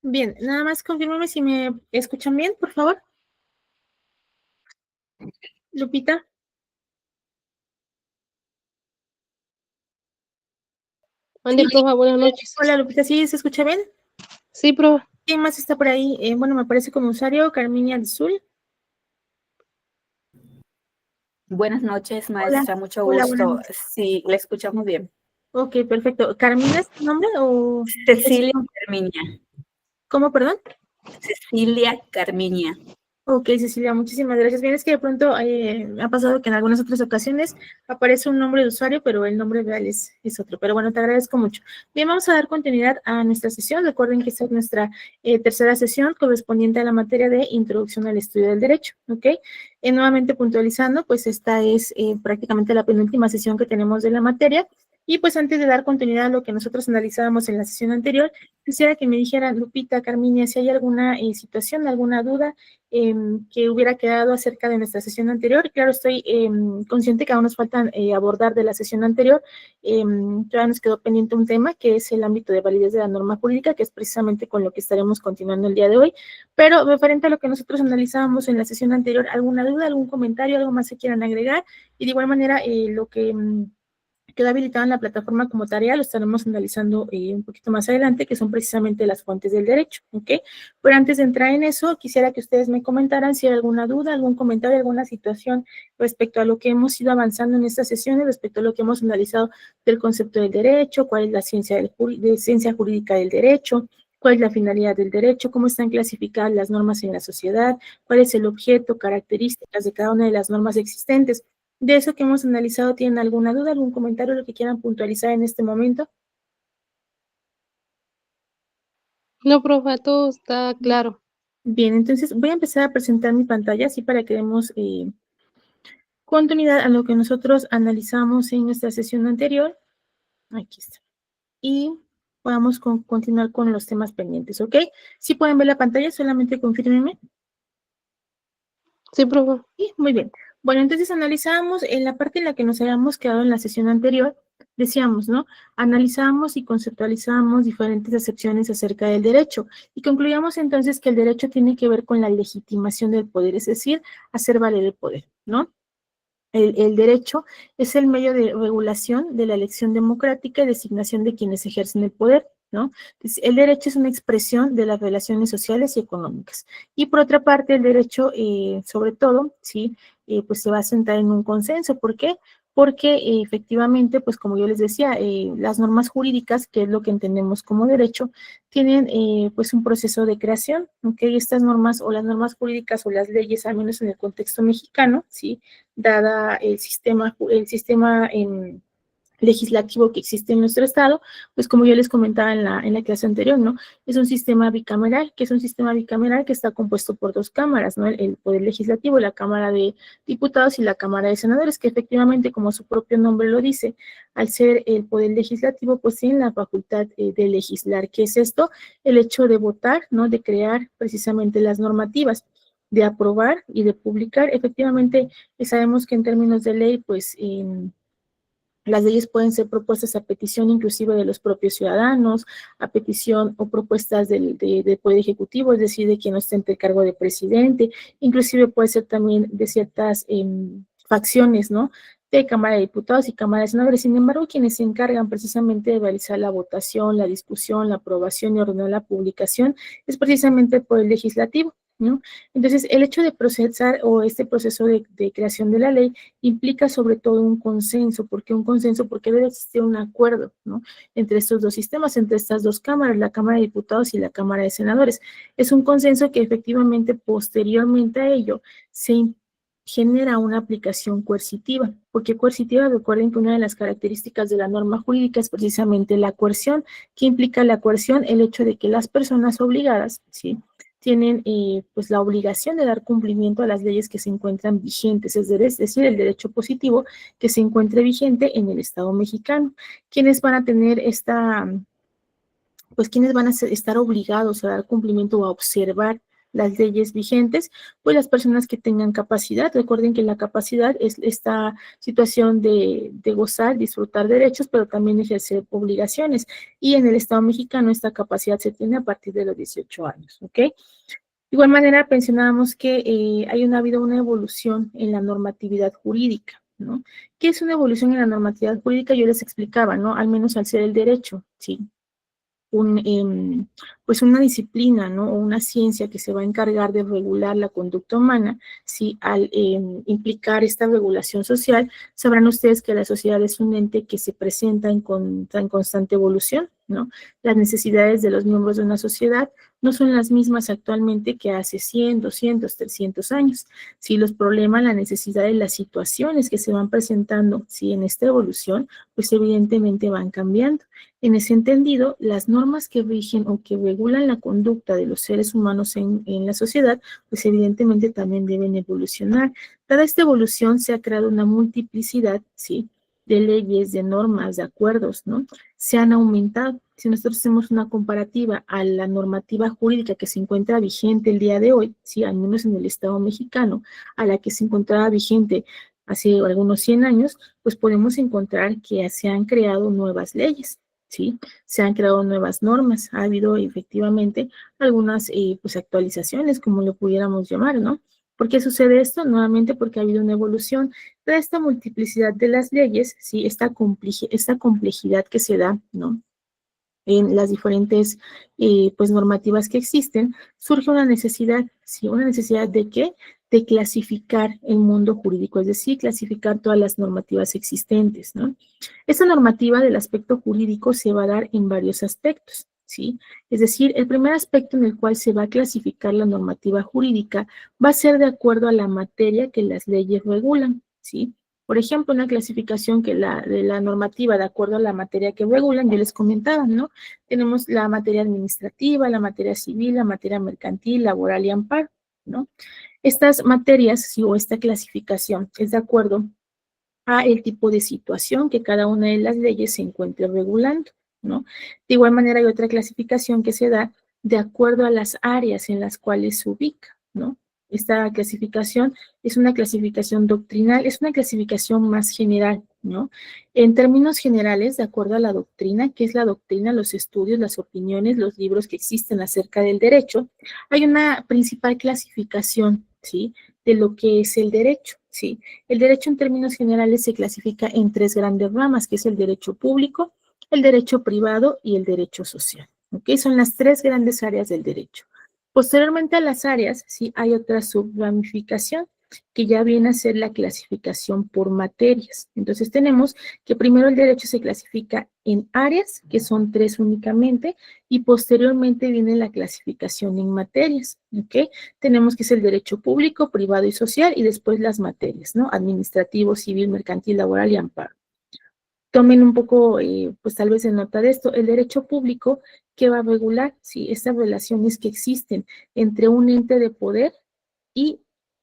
Bien, nada más confírmame si me escuchan bien, por favor. Lupita. Mande, profa, buenas noches. Hola, Lupita, ¿sí se escucha bien? Sí, profa. ¿Quién más está por ahí? Bueno, me aparece como usuario Carminia Azul. Buenas noches, Hola, maestra, mucho hola, buenas gusto. noches. Sí, la escuchamos bien. Ok, perfecto. ¿Carmina es tu nombre o...? Cecilia Carmiña. ¿Cómo, perdón? Cecilia Carmiña. Ok, Cecilia, muchísimas gracias. Bien, es que de pronto me ha pasado que en algunas otras ocasiones aparece un nombre de usuario, pero el nombre real es otro. Pero bueno, te agradezco mucho. Bien, vamos a dar continuidad a nuestra sesión. Recuerden que esta es nuestra tercera sesión correspondiente a la materia de Introducción al Estudio del Derecho, ¿ok? Nuevamente puntualizando, pues esta es prácticamente la penúltima sesión que tenemos de la materia. Y pues antes de dar continuidad a lo que nosotros analizábamos en la sesión anterior, quisiera que me dijeran, Lupita, Carminia, si hay alguna situación, alguna duda que hubiera quedado acerca de nuestra sesión anterior. Claro, estoy consciente que aún nos faltan abordar de la sesión anterior. Todavía nos quedó pendiente un tema que es el ámbito de validez de la norma jurídica, que es precisamente con lo que estaremos continuando el día de hoy. Pero referente a lo que nosotros analizábamos en la sesión anterior, ¿alguna duda, algún comentario, algo más que quieran agregar? Y de igual manera, lo que queda habilitado en la plataforma como tarea, lo estaremos analizando un poquito más adelante, que son precisamente las fuentes del derecho, ¿ok? Pero antes de entrar en eso, quisiera que ustedes me comentaran si hay alguna duda, algún comentario, alguna situación respecto a lo que hemos ido avanzando en estas sesiones, respecto a lo que hemos analizado del concepto del derecho, cuál es la ciencia jurídica del derecho, cuál es la finalidad del derecho, cómo están clasificadas las normas en la sociedad, cuál es el objeto, características de cada una de las normas existentes. De eso que hemos analizado, ¿tienen alguna duda, algún comentario, lo que quieran puntualizar en este momento? No, profa, todo está claro. Bien, entonces voy a empezar a presentar mi pantalla así para que demos continuidad a lo que nosotros analizamos en nuestra sesión anterior. Aquí está. Y podamos continuar con los temas pendientes, ¿ok? Si pueden ver la pantalla, solamente confírmenme. Sí, profa. Sí, muy bien. Bueno, entonces analizábamos en la parte en la que nos habíamos quedado en la sesión anterior, decíamos, ¿no? Analizábamos y conceptualizábamos diferentes acepciones acerca del derecho y concluíamos entonces que el derecho tiene que ver con la legitimación del poder, es decir, hacer valer el poder, ¿no? El derecho es el medio de regulación de la elección democrática y designación de quienes ejercen el poder, ¿no? Entonces, el derecho es una expresión de las relaciones sociales y económicas. Y por otra parte, el derecho, sobre todo, ¿sí? Pues se va a sentar en un consenso. ¿Por qué? Porque efectivamente, pues como yo les decía, las normas jurídicas, que es lo que entendemos como derecho, tienen pues un proceso de creación, ¿ok? Estas normas o las normas jurídicas o las leyes, al menos en el contexto mexicano, ¿sí? Dada el sistema legislativo que existe en nuestro estado, pues como yo les comentaba en la clase anterior, ¿no? Es un sistema bicameral, que es un sistema bicameral que está compuesto por dos cámaras, ¿no? El Poder Legislativo, la Cámara de Diputados y la Cámara de Senadores, que efectivamente, como su propio nombre lo dice, al ser el Poder Legislativo, pues tienen la facultad de legislar. ¿Qué es esto? El hecho de votar, ¿no? De crear precisamente las normativas, de aprobar y de publicar. Efectivamente, sabemos que en términos de ley, pues las leyes pueden ser propuestas a petición inclusive de los propios ciudadanos, a petición o propuestas del Poder Ejecutivo, es decir, de quien ostente el cargo de presidente, inclusive puede ser también de ciertas facciones, ¿no? De Cámara de Diputados y Cámara de Senadores. Sin embargo, quienes se encargan precisamente de realizar la votación, la discusión, la aprobación y ordenar la publicación es precisamente el Poder Legislativo, ¿no? Entonces, el hecho de procesar o este proceso de creación de la ley implica sobre todo un consenso. ¿Por qué un consenso? Porque debe existir un acuerdo, ¿no? Entre estos dos sistemas, entre estas dos cámaras, la Cámara de Diputados y la Cámara de Senadores. Es un consenso que efectivamente posteriormente a ello se genera una aplicación coercitiva. ¿Por qué coercitiva? Recuerden que una de las características de la norma jurídica es precisamente la coerción. ¿Qué implica la coerción? El hecho de que las personas obligadas, ¿sí?, tienen pues la obligación de dar cumplimiento a las leyes que se encuentran vigentes, es decir, el derecho positivo que se encuentre vigente en el Estado mexicano. ¿Quiénes van a tener pues quienes van a estar obligados a dar cumplimiento o a observar las leyes vigentes, pues las personas que tengan capacidad. Recuerden que la capacidad es esta situación de gozar, disfrutar derechos, pero también ejercer obligaciones. Y en el Estado mexicano esta capacidad se tiene a partir de los 18 años, ¿ok? De igual manera, mencionábamos que ha habido una evolución en la normatividad jurídica, ¿no? ¿Qué es una evolución en la normatividad jurídica? Yo les explicaba, ¿no? Al menos al ser el derecho, ¿sí? Pues una disciplina, ¿no? O una ciencia que se va a encargar de regular la conducta humana, ¿sí? Al implicar esta regulación social, sabrán ustedes que la sociedad es un ente que se presenta en constante evolución, ¿no? Las necesidades de los miembros de una sociedad no son las mismas actualmente que hace 100, 200, 300 años. Sí, los problemas, la necesidad de las situaciones que se van presentando, sí, en esta evolución, pues evidentemente van cambiando. En ese entendido, las normas que rigen o que regulan la conducta de los seres humanos en la sociedad, pues evidentemente también deben evolucionar. Dada esta evolución se ha creado una multiplicidad, ¿sí?, de leyes, de normas, de acuerdos, ¿no? Se han aumentado. Si nosotros hacemos una comparativa a la normativa jurídica que se encuentra vigente el día de hoy, ¿sí?, al menos en el Estado mexicano, a la que se encontraba vigente hace algunos 100 años, pues podemos encontrar que se han creado nuevas leyes, ¿sí? Se han creado nuevas normas, ha habido efectivamente algunas pues actualizaciones, como lo pudiéramos llamar, ¿no? ¿Por qué sucede esto? Nuevamente porque ha habido una evolución de esta multiplicidad de las leyes, ¿sí? Esta complejidad que se da, ¿no?, en las diferentes pues normativas que existen, surge una necesidad, ¿sí? ¿Una necesidad de qué? De clasificar el mundo jurídico, es decir, clasificar todas las normativas existentes, ¿no? Esta normativa del aspecto jurídico se va a dar en varios aspectos, ¿sí? Es decir, el primer aspecto en el cual se va a clasificar la normativa jurídica va a ser de acuerdo a la materia que las leyes regulan, ¿sí? Por ejemplo, una clasificación de la normativa de acuerdo a la materia que regulan, yo les comentaba, ¿no? Tenemos la materia administrativa, la materia civil, la materia mercantil, laboral y amparo, ¿no? Estas materias, ¿sí?, o esta clasificación es de acuerdo a el tipo de situación que cada una de las leyes se encuentre regulando, ¿no? De igual manera hay otra clasificación que se da de acuerdo a las áreas en las cuales se ubica, ¿no? Esta clasificación es una clasificación doctrinal, es una clasificación más general, ¿no? En términos generales, de acuerdo a la doctrina, ¿qué es la doctrina? Los estudios, las opiniones, los libros que existen acerca del derecho, hay una principal clasificación, ¿sí?, de lo que es el derecho, ¿sí? El derecho en términos generales se clasifica en tres grandes ramas, que es el derecho público, el derecho privado y el derecho social, ¿ok? Son las tres grandes áreas del derecho. Posteriormente a las áreas, sí, hay otra subramificación, que ya viene a ser la clasificación por materias. Entonces tenemos que primero el derecho se clasifica en áreas, que son tres únicamente, y posteriormente viene la clasificación en materias, ¿ok? Tenemos que es el derecho público, privado y social, y después las materias, ¿no? Administrativo, civil, mercantil, laboral y amparo. Tomen un poco, pues tal vez de nota de esto, el derecho público que va a regular, ¿sí?, estas relaciones que existen entre un ente de poder y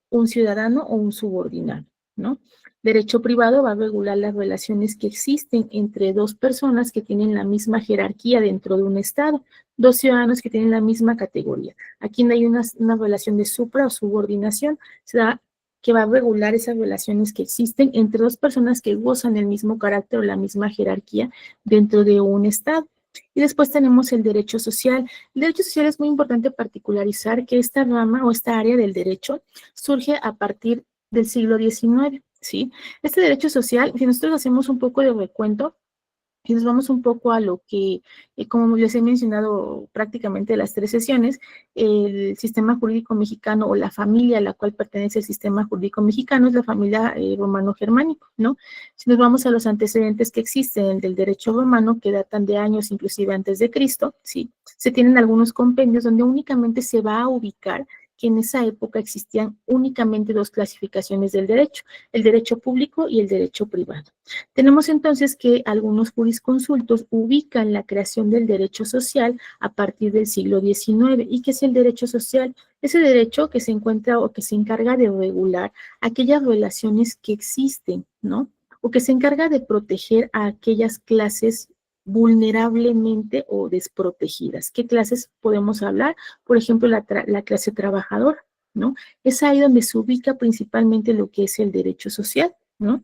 un ciudadano o un subordinado, ¿no? Derecho privado va a regular las relaciones que existen entre dos personas que tienen la misma jerarquía dentro de un estado, dos ciudadanos que tienen la misma categoría. Aquí no hay una relación de supra o subordinación, se da que va a regular esas relaciones que existen entre dos personas que gozan del mismo carácter o la misma jerarquía dentro de un estado. Y después tenemos el derecho social. El derecho social es muy importante particularizar que esta rama o esta área del derecho surge a partir del siglo XIX, ¿sí? Este derecho social, si nosotros hacemos un poco de recuento, y nos vamos un poco a lo que, como les he mencionado prácticamente las tres sesiones, el sistema jurídico mexicano o la familia a la cual pertenece el sistema jurídico mexicano es la familia romano-germánico, ¿no? Si nos vamos a los antecedentes que existen del derecho romano, que datan de años inclusive antes de Cristo, ¿sí?, se tienen algunos compendios donde únicamente se va a ubicar que en esa época existían únicamente dos clasificaciones del derecho, el derecho público y el derecho privado. Tenemos entonces que algunos jurisconsultos ubican la creación del derecho social a partir del siglo XIX. ¿Y qué es el derecho social? Ese derecho que se encuentra o que se encarga de regular aquellas relaciones que existen, ¿no? O que se encarga de proteger a aquellas clases vulnerablemente o desprotegidas. ¿Qué clases podemos hablar? Por ejemplo, la clase trabajadora, ¿no? Es ahí donde se ubica principalmente lo que es el derecho social, ¿no?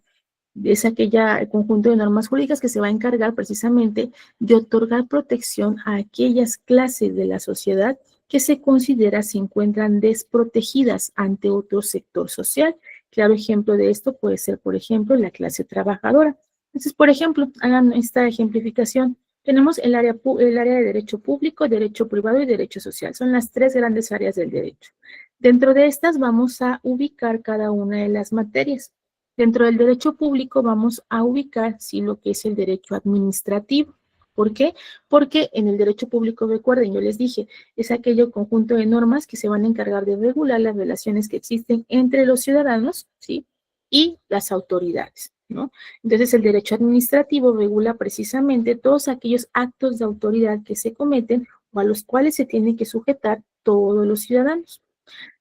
Es aquella conjunto de normas jurídicas que se va a encargar precisamente de otorgar protección a aquellas clases de la sociedad que se considera se encuentran desprotegidas ante otro sector social. Claro ejemplo de esto puede ser, por ejemplo, la clase trabajadora. Entonces, por ejemplo, hagan esta ejemplificación. Tenemos el área de derecho público, derecho privado y derecho social. Son las tres grandes áreas del derecho. Dentro de estas vamos a ubicar cada una de las materias. Dentro del derecho público vamos a ubicar, sí, lo que es el derecho administrativo. ¿Por qué? Porque en el derecho público, recuerden, yo les dije, es aquello conjunto de normas que se van a encargar de regular las relaciones que existen entre los ciudadanos, ¿sí? Y las autoridades, ¿no? Entonces, el derecho administrativo regula precisamente todos aquellos actos de autoridad que se cometen o a los cuales se tienen que sujetar todos los ciudadanos.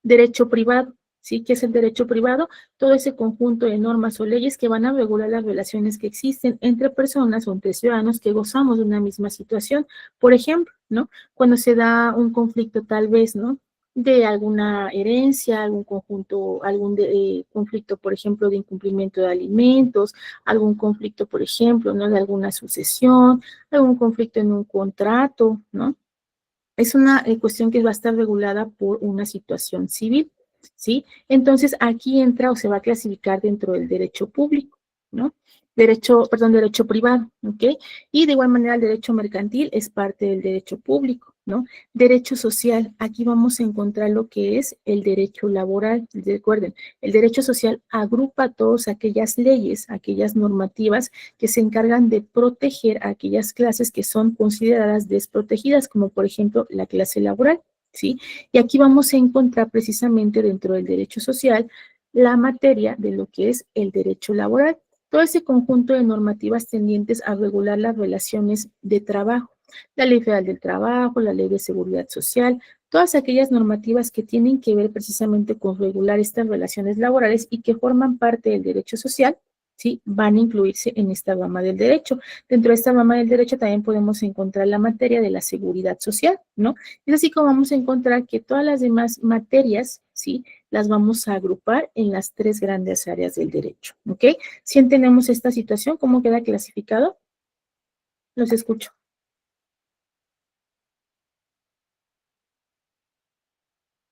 Derecho privado, ¿sí? ¿Qué es el derecho privado? Todo ese conjunto de normas o leyes que van a regular las relaciones que existen entre personas o entre ciudadanos que gozamos de una misma situación. Por ejemplo, ¿no? Cuando se da un conflicto tal vez, ¿no? De alguna herencia, algún conjunto, conflicto, por ejemplo, de incumplimiento de alimentos, algún conflicto, por ejemplo, ¿no? De alguna sucesión, algún conflicto en un contrato, ¿no? Es una cuestión que va a estar regulada por una situación civil, ¿sí? Entonces, aquí entra o se va a clasificar dentro del derecho público, ¿no? Derecho privado, ¿ok? Y de igual manera el derecho mercantil es parte del derecho público, ¿no? Derecho social, aquí vamos a encontrar lo que es el derecho laboral. Recuerden, el derecho social agrupa todas aquellas leyes, aquellas normativas que se encargan de proteger a aquellas clases que son consideradas desprotegidas, como por ejemplo la clase laboral, ¿sí? Y aquí vamos a encontrar precisamente dentro del derecho social la materia de lo que es el derecho laboral. Todo ese conjunto de normativas tendientes a regular las relaciones de trabajo, la Ley Federal del Trabajo, la Ley de Seguridad Social, todas aquellas normativas que tienen que ver precisamente con regular estas relaciones laborales y que forman parte del derecho social, ¿sí? Van a incluirse en esta rama del derecho. Dentro de esta rama del derecho también podemos encontrar la materia de la seguridad social, ¿no? Es así como vamos a encontrar que todas las demás materias, ¿sí? Las vamos a agrupar en las tres grandes áreas del derecho, ¿ok? Si entendemos esta situación, ¿cómo queda clasificado? Los escucho.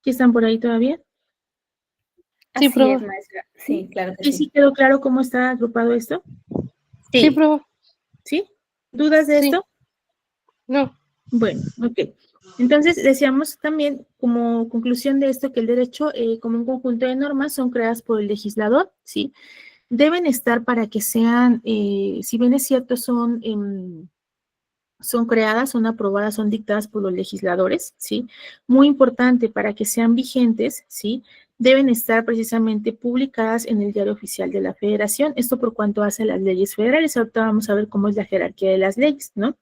¿Sí están por ahí todavía? Sí, Así profe. es, maestra. Sí, claro que ¿Y sí. sí quedó claro cómo está agrupado esto? Sí, Sí, profe. ¿Sí? ¿Dudas de Sí. esto? No. Bueno, ok. Entonces, decíamos también como conclusión de esto que el derecho como un conjunto de normas son creadas por el legislador, ¿sí? Deben estar para que sean, si bien es cierto, son creadas, son aprobadas, son dictadas por los legisladores, ¿sí? Muy importante para que sean vigentes, ¿sí? Deben estar precisamente publicadas en el Diario Oficial de la Federación. Esto por cuanto hace a las leyes federales. Ahorita vamos a ver cómo es la jerarquía de las leyes, ¿no?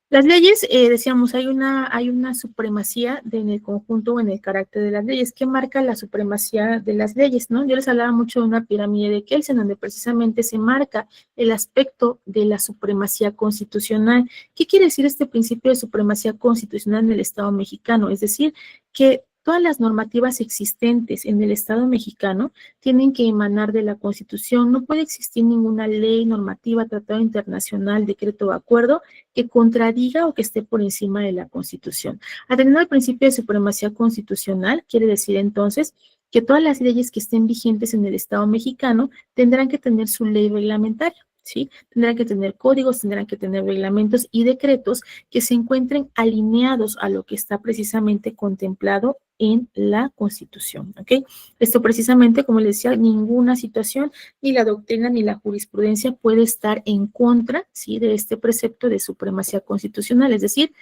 Las leyes, decíamos, hay una supremacía en el conjunto o en el carácter de las leyes. ¿Qué marca la supremacía de las leyes, no? Yo les hablaba mucho de una pirámide de Kelsen, donde precisamente se marca el aspecto de la supremacía constitucional. ¿Qué quiere decir este principio de supremacía constitucional en el Estado mexicano? Es decir, que todas las normativas existentes en el Estado mexicano tienen que emanar de la Constitución. No puede existir ninguna ley, normativa, tratado internacional, decreto o acuerdo que contradiga o que esté por encima de la Constitución. Atendiendo al principio de supremacía constitucional, quiere decir entonces que todas las leyes que estén vigentes en el Estado mexicano tendrán que tener su ley reglamentaria, ¿sí? Tendrán que tener códigos, tendrán que tener reglamentos y decretos que se encuentren alineados a lo que está precisamente contemplado en la Constitución, ¿ok? Esto precisamente, como les decía, ninguna situación, ni la doctrina ni la jurisprudencia puede estar en contra, ¿sí? De este precepto de supremacía constitucional, es decir,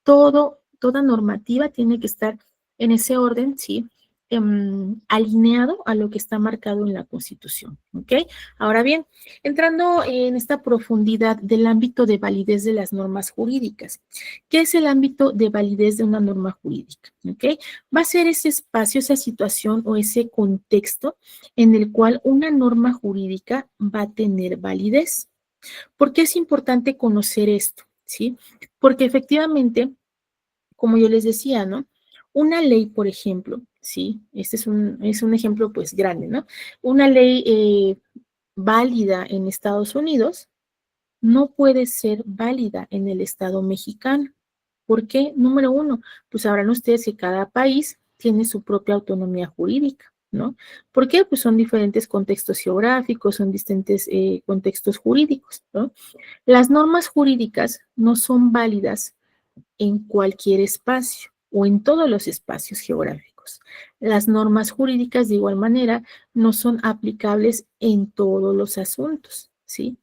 toda normativa tiene que estar en ese orden, ¿sí? Alineado a lo que está marcado en la Constitución, ¿ok? Ahora bien, entrando en esta profundidad del ámbito de validez de las normas jurídicas, ¿qué es el ámbito de validez de una norma jurídica? ¿Ok? Va a ser ese espacio, esa situación o ese contexto en el cual una norma jurídica va a tener validez. ¿Por qué es importante conocer esto? ¿Sí? Porque efectivamente, como yo les decía, ¿no? Una ley, por ejemplo, ¿sí? Este es un ejemplo, pues, grande, ¿no? Una ley válida en Estados Unidos no puede ser válida en el Estado mexicano. ¿Por qué? Número uno, pues sabrán ustedes que cada país tiene su propia autonomía jurídica, ¿no? ¿Por qué? Pues son diferentes contextos geográficos, son distintos contextos jurídicos, ¿no? Las normas jurídicas no son válidas en cualquier espacio o en todos los espacios geográficos. Las normas jurídicas, de igual manera, no son aplicables en todos los asuntos, ¿sí?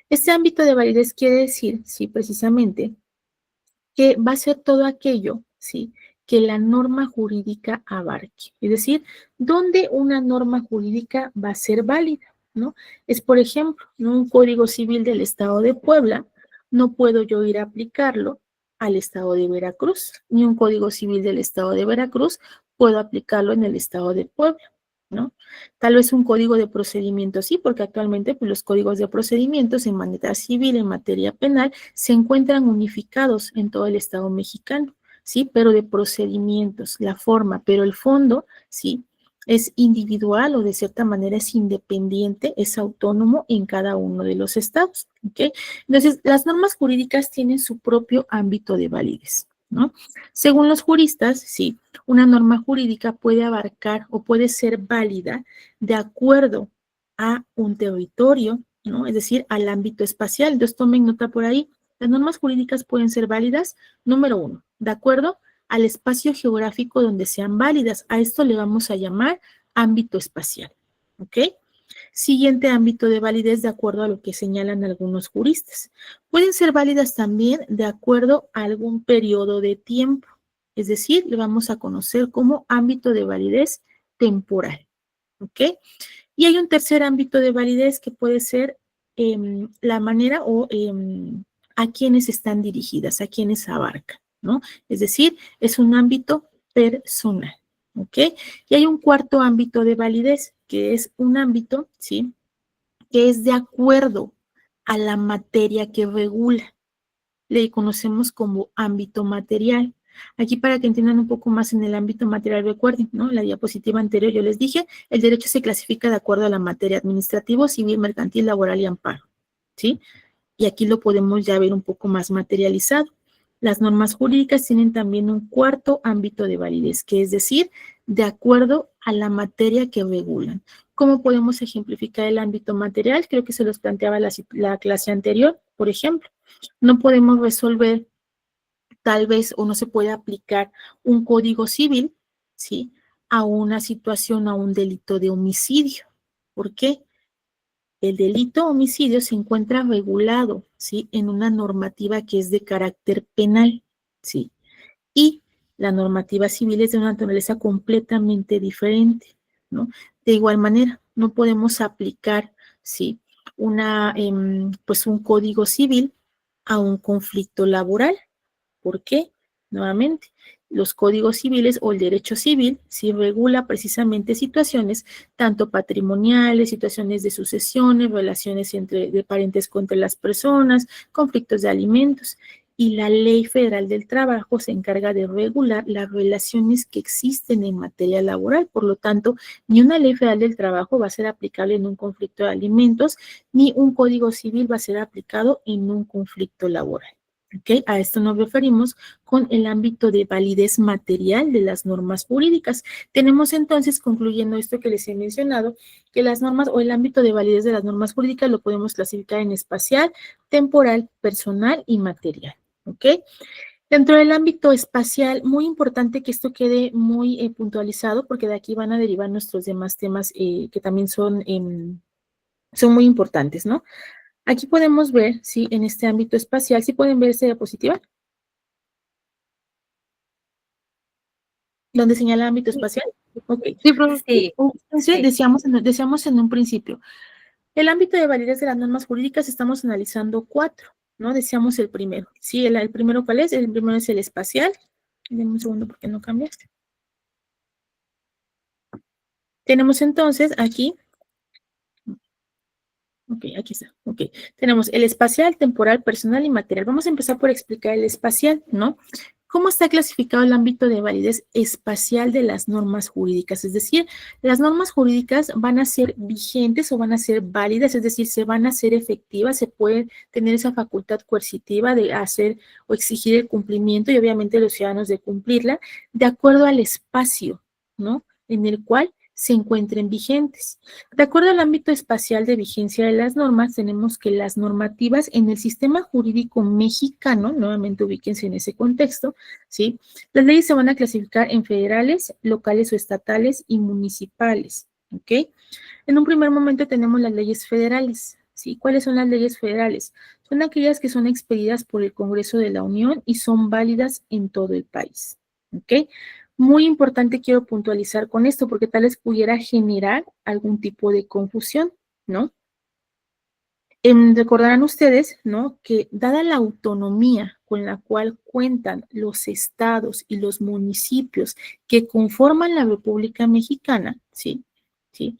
Este ámbito de validez quiere decir, sí, precisamente, que va a ser todo aquello, ¿sí? Que la norma jurídica abarque. Es decir, ¿dónde una norma jurídica va a ser válida? ¿No? Es, por ejemplo, ¿no? Un código civil del Estado de Puebla, no puedo yo ir a aplicarlo al Estado de Veracruz, ni un código civil del Estado de Veracruz puedo aplicarlo en el Estado de Puebla, ¿no? Tal vez un código de procedimiento sí, porque actualmente pues, los códigos de procedimientos en materia civil, en materia penal, se encuentran unificados en todo el Estado mexicano, ¿sí? Pero de procedimientos, la forma, pero el fondo, ¿sí? Es individual o de cierta manera es independiente, es autónomo en cada uno de los estados, ¿ok? Entonces, las normas jurídicas tienen su propio ámbito de validez, ¿no? Según los juristas, sí, una norma jurídica puede abarcar o puede ser válida de acuerdo a un territorio, ¿no? Es decir, al ámbito espacial. Entonces, tomen nota por ahí. Las normas jurídicas pueden ser válidas, número uno, de acuerdo al espacio geográfico donde sean válidas. A esto le vamos a llamar ámbito espacial, ¿ok? Siguiente ámbito de validez de acuerdo a lo que señalan algunos juristas. Pueden ser válidas también de acuerdo a algún periodo de tiempo, es decir, le vamos a conocer como ámbito de validez temporal, ¿ok? Y hay un tercer ámbito de validez que puede ser la manera o a quienes están dirigidas, a quienes abarcan, ¿no? Es decir, es un ámbito personal, ¿ok? Y hay un cuarto ámbito de validez, que es un ámbito, ¿sí? Que es de acuerdo a la materia que regula. Le conocemos como ámbito material. Aquí para que entiendan un poco más en el ámbito material, recuerden, ¿no? En la diapositiva anterior yo les dije, el derecho se clasifica de acuerdo a la materia administrativo, civil, mercantil, laboral y amparo, ¿sí? Y aquí lo podemos ya ver un poco más materializado. Las normas jurídicas tienen también un cuarto ámbito de validez, que es decir, de acuerdo a la materia que regulan. ¿Cómo podemos ejemplificar el ámbito material? Creo que se los planteaba la clase anterior, por ejemplo. No podemos resolver tal vez o no se puede aplicar un código civil, ¿sí? A una situación, a un delito de homicidio. ¿Por qué? El delito homicidio se encuentra regulado, ¿sí? En una normativa que es de carácter penal, ¿sí? Y la normativa civil es de una naturaleza completamente diferente, ¿no? De igual manera, no podemos aplicar, ¿sí? Pues un código civil a un conflicto laboral. ¿Por qué? Nuevamente, los códigos civiles o el derecho civil sí regula precisamente situaciones tanto patrimoniales, situaciones de sucesiones, relaciones de parentesco entre las personas, conflictos de alimentos. Y la Ley Federal del Trabajo se encarga de regular las relaciones que existen en materia laboral. Por lo tanto, ni una Ley Federal del Trabajo va a ser aplicable en un conflicto de alimentos, ni un Código Civil va a ser aplicado en un conflicto laboral. ¿Okay? A esto nos referimos con el ámbito de validez material de las normas jurídicas. Tenemos entonces, concluyendo esto que les he mencionado, que las normas o el ámbito de validez de las normas jurídicas lo podemos clasificar en espacial, temporal, personal y material. ¿Ok? Dentro del ámbito espacial, muy importante que esto quede muy puntualizado porque de aquí van a derivar nuestros demás temas que también son muy importantes, ¿no? Aquí podemos ver, sí, en este ámbito espacial, ¿sí pueden ver esta diapositiva? Donde señala ámbito espacial. Ok. Sí, profe. Sí, Entonces, sí. decíamos en un principio, el ámbito de validez de las normas jurídicas estamos analizando cuatro, ¿no? Decíamos el primero. Sí, el primero, ¿cuál es? El primero es el espacial. Deme un segundo porque no cambiaste. Tenemos entonces aquí Ok, aquí está. Ok, tenemos el espacial, temporal, personal y material. Vamos a empezar por explicar el espacial, ¿no? ¿Cómo está clasificado el ámbito de validez espacial de las normas jurídicas? Es decir, las normas jurídicas van a ser vigentes o van a ser válidas, es decir, se van a hacer efectivas, se puede tener esa facultad coercitiva de hacer o exigir el cumplimiento y obviamente los ciudadanos de cumplirla de acuerdo al espacio, ¿no? En el cual se encuentren vigentes. De acuerdo al ámbito espacial de vigencia de las normas, tenemos que las normativas en el sistema jurídico mexicano, nuevamente ubíquense en ese contexto, ¿sí? Las leyes se van a clasificar en federales, locales o estatales y municipales, ¿ok? En un primer momento tenemos las leyes federales, ¿sí? ¿Cuáles son las leyes federales? Son aquellas que son expedidas por el Congreso de la Unión y son válidas en todo el país, ¿ok? Muy importante, quiero puntualizar con esto porque tal vez pudiera generar algún tipo de confusión, ¿no? Recordarán ustedes, ¿no? Que dada la autonomía con la cual cuentan los estados y los municipios que conforman la República Mexicana, ¿sí? ¿Sí?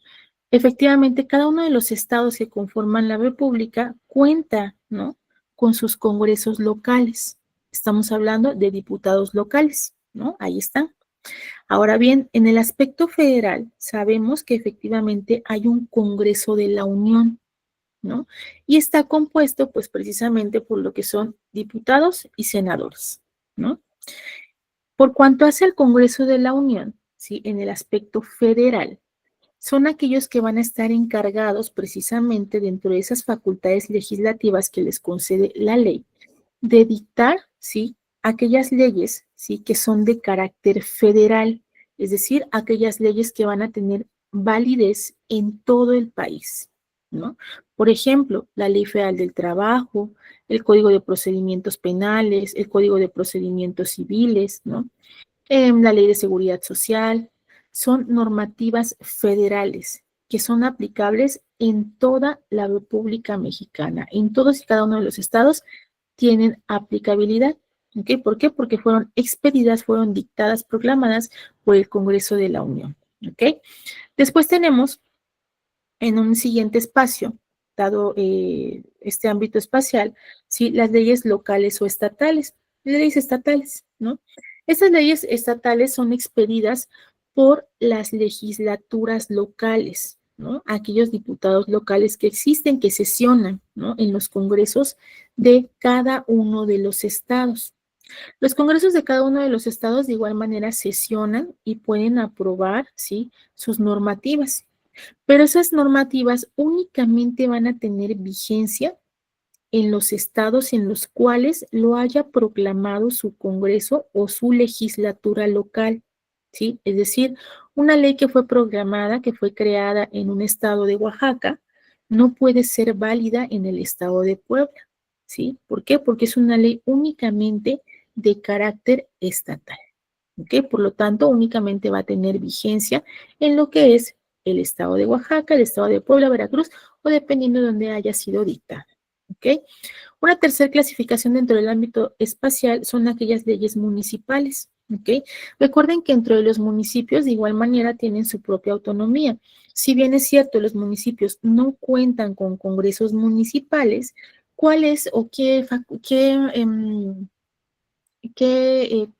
Efectivamente, cada uno de los estados que conforman la República cuenta, ¿no? Con sus congresos locales. Estamos hablando de diputados locales, ¿no? Ahí están. Ahora bien, en el aspecto federal, sabemos que efectivamente hay un Congreso de la Unión, ¿no? Y está compuesto, pues, precisamente por lo que son diputados y senadores, ¿no? Por cuanto hace al Congreso de la Unión, ¿sí? En el aspecto federal, son aquellos que van a estar encargados precisamente dentro de esas facultades legislativas que les concede la ley, de dictar, ¿sí? Aquellas leyes, ¿sí? Que son de carácter federal, es decir, aquellas leyes que van a tener validez en todo el país, ¿no? Por ejemplo, la Ley Federal del Trabajo, el Código de Procedimientos Penales, el Código de Procedimientos Civiles, ¿no? La Ley de Seguridad Social, son normativas federales que son aplicables en toda la República Mexicana, en todos y cada uno de los estados tienen aplicabilidad. ¿Ok? ¿Por qué? Porque fueron expedidas, fueron dictadas, proclamadas por el Congreso de la Unión. ¿Ok? Después tenemos en un siguiente espacio, dado este ámbito espacial, ¿sí? Las leyes locales o estatales, leyes estatales, ¿no? Estas leyes estatales son expedidas por las legislaturas locales, ¿no? Aquellos diputados locales que existen, que sesionan, ¿no? En los congresos de cada uno de los estados. Los congresos de cada uno de los estados de igual manera sesionan y pueden aprobar, ¿sí? Sus normativas. Pero esas normativas únicamente van a tener vigencia en los estados en los cuales lo haya proclamado su Congreso o su legislatura local, ¿sí? Es decir, una ley que fue programada, que fue creada en un estado de Oaxaca, no puede ser válida en el estado de Puebla, ¿sí? ¿Por qué? Porque es una ley únicamente de carácter estatal, ¿ok? Por lo tanto, únicamente va a tener vigencia en lo que es el estado de Oaxaca, el estado de Puebla, Veracruz, o dependiendo de donde haya sido dictada, ¿ok? Una tercera clasificación dentro del ámbito espacial son aquellas leyes municipales, ¿ok? Recuerden que dentro de los municipios de igual manera tienen su propia autonomía. Si bien es cierto, los municipios no cuentan con congresos municipales, ¿cuál es o qué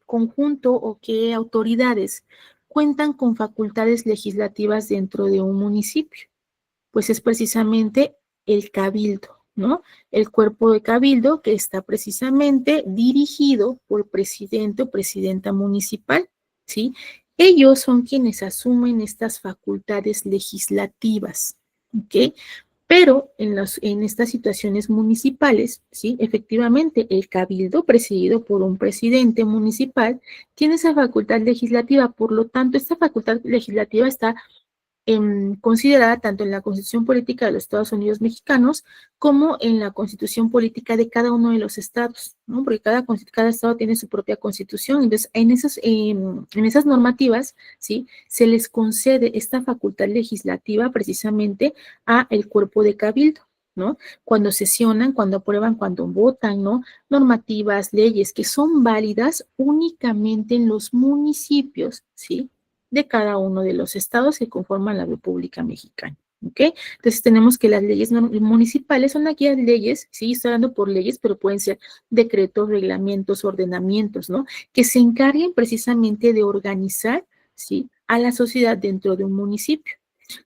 conjunto o qué autoridades cuentan con facultades legislativas dentro de un municipio? Pues es precisamente el cabildo, ¿no? El cuerpo de cabildo que está precisamente dirigido por presidente o presidenta municipal, ¿sí? Ellos son quienes asumen estas facultades legislativas, ¿ok? Pero en estas situaciones municipales, ¿sí? Efectivamente, el cabildo, presidido por un presidente municipal, tiene esa facultad legislativa. Por lo tanto, esta facultad legislativa está considerada tanto en la Constitución Política de los Estados Unidos Mexicanos como en la Constitución Política de cada uno de los estados, ¿no? Porque cada estado tiene su propia constitución. Entonces, en esas normativas, ¿sí? Se les concede esta facultad legislativa precisamente a el cuerpo de cabildo, ¿no? Cuando sesionan, cuando aprueban, cuando votan, ¿no? Normativas, leyes que son válidas únicamente en los municipios, ¿sí? De cada uno de los estados que conforman la República Mexicana, ¿ok? Entonces tenemos que las leyes municipales son aquellas leyes, sí, estoy hablando por leyes, pero pueden ser decretos, reglamentos, ordenamientos, ¿no? Que se encarguen precisamente de organizar, ¿sí? A la sociedad dentro de un municipio.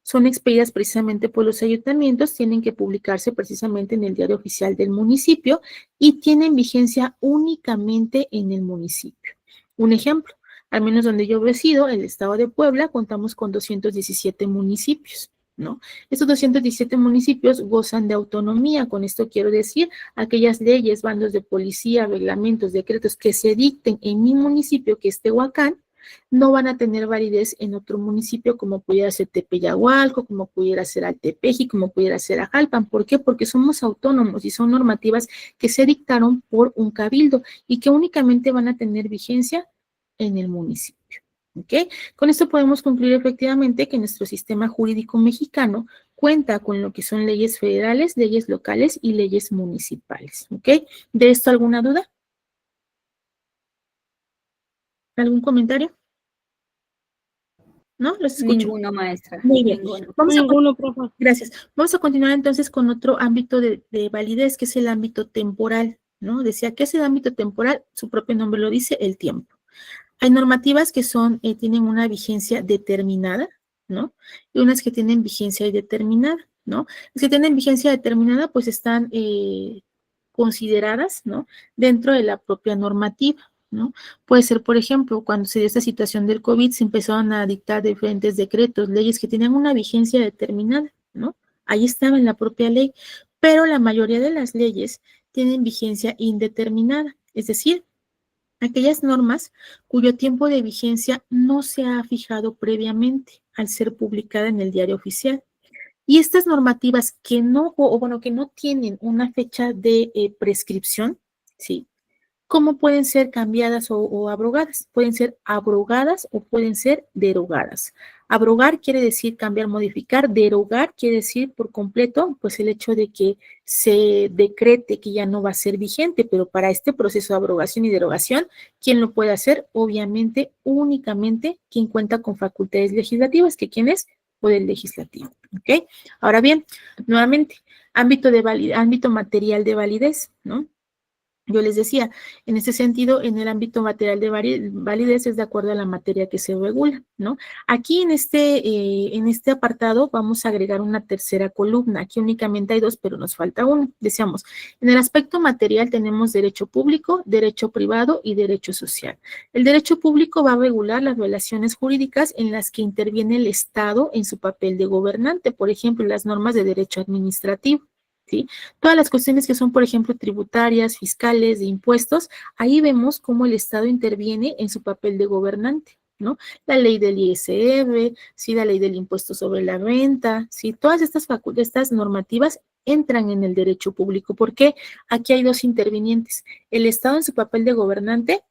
Son expedidas precisamente por los ayuntamientos, tienen que publicarse precisamente en el diario oficial del municipio y tienen vigencia únicamente en el municipio. Un ejemplo, al menos donde yo resido, el estado de Puebla, contamos con 217 municipios, ¿no? Estos 217 municipios gozan de autonomía. Con esto quiero decir, aquellas leyes, bandos de policía, reglamentos, decretos que se dicten en mi municipio, que es Tehuacán, no van a tener validez en otro municipio como pudiera ser Tepeyagualco, como pudiera ser Altepeji, como pudiera ser Ajalpan. ¿Por qué? Porque somos autónomos y son normativas que se dictaron por un cabildo y que únicamente van a tener vigencia en el municipio. ¿Ok? Con esto podemos concluir efectivamente que nuestro sistema jurídico mexicano cuenta con lo que son leyes federales, leyes locales y leyes municipales. ¿Ok? ¿De esto alguna duda? ¿Algún comentario? ¿No? Los escucho. Ninguno, maestra. Muy bien. Ninguno. Ninguno, profe. Gracias. Vamos a continuar entonces con otro ámbito de validez, que es el ámbito temporal, ¿no? Decía, ¿qué es el ámbito temporal? Su propio nombre lo dice, el tiempo. Hay normativas que tienen una vigencia determinada, ¿no? Y unas que tienen vigencia indeterminada, ¿no? Las que tienen vigencia determinada, pues están consideradas, ¿no? Dentro de la propia normativa, ¿no? Puede ser, por ejemplo, cuando se dio esta situación del COVID, se empezaron a dictar diferentes decretos, leyes que tenían una vigencia determinada, ¿no? Ahí estaba en la propia ley, pero la mayoría de las leyes tienen vigencia indeterminada, es decir, aquellas normas cuyo tiempo de vigencia no se ha fijado previamente al ser publicada en el diario oficial. Y estas normativas que no, que no tienen una fecha de prescripción, ¿sí? ¿Cómo pueden ser cambiadas o abrogadas? Pueden ser abrogadas o pueden ser derogadas. Abrogar quiere decir cambiar, modificar. Derogar quiere decir por completo, pues el hecho de que se decrete que ya no va a ser vigente, pero para este proceso de abrogación y derogación, ¿quién lo puede hacer? Obviamente, únicamente quien cuenta con facultades legislativas, que quién es? Poder legislativo, ¿ok? Ahora bien, nuevamente, ámbito material de validez, ¿no? Yo les decía, en este sentido, en el ámbito material de validez es de acuerdo a la materia que se regula, ¿no? Aquí en este apartado vamos a agregar una tercera columna. Aquí únicamente hay dos, pero nos falta uno. Decíamos, en el aspecto material tenemos derecho público, derecho privado y derecho social. El derecho público va a regular las relaciones jurídicas en las que interviene el Estado en su papel de gobernante, por ejemplo, las normas de derecho administrativo. ¿Sí? Todas las cuestiones que son, por ejemplo, tributarias, fiscales, de impuestos, ahí vemos cómo el Estado interviene en su papel de gobernante, ¿no? La ley del ISR, sí, la ley del impuesto sobre la renta, sí, todas estas normativas entran en el derecho público, porque aquí hay dos intervinientes, el Estado en su papel de gobernante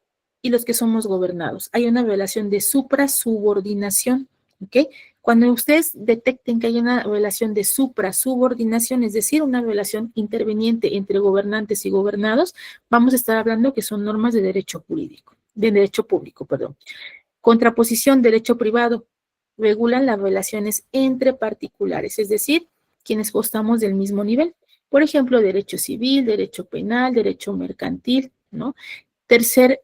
y los que somos gobernados. Hay una relación de supra-subordinación, ¿ok? Cuando ustedes detecten que hay una relación de supra-subordinación, es decir, una relación interveniente entre gobernantes y gobernados, vamos a estar hablando que son normas de derecho jurídico, de derecho público, perdón. Contraposición, derecho privado, regulan las relaciones entre particulares, es decir, quienes gozamos del mismo nivel. Por ejemplo, derecho civil, derecho penal, derecho mercantil, ¿no? Tercer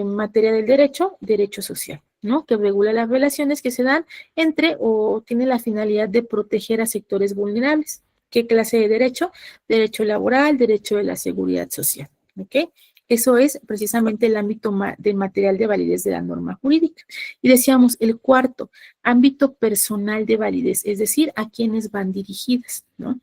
materia del derecho, derecho social, ¿no? Que regula las relaciones que se dan entre o tiene la finalidad de proteger a sectores vulnerables. ¿Qué clase de derecho? Derecho laboral, derecho de la seguridad social, ¿ok? Eso es precisamente el ámbito del material de validez de la norma jurídica. Y decíamos, el cuarto, ámbito personal de validez, es decir, a quienes van dirigidas, ¿no?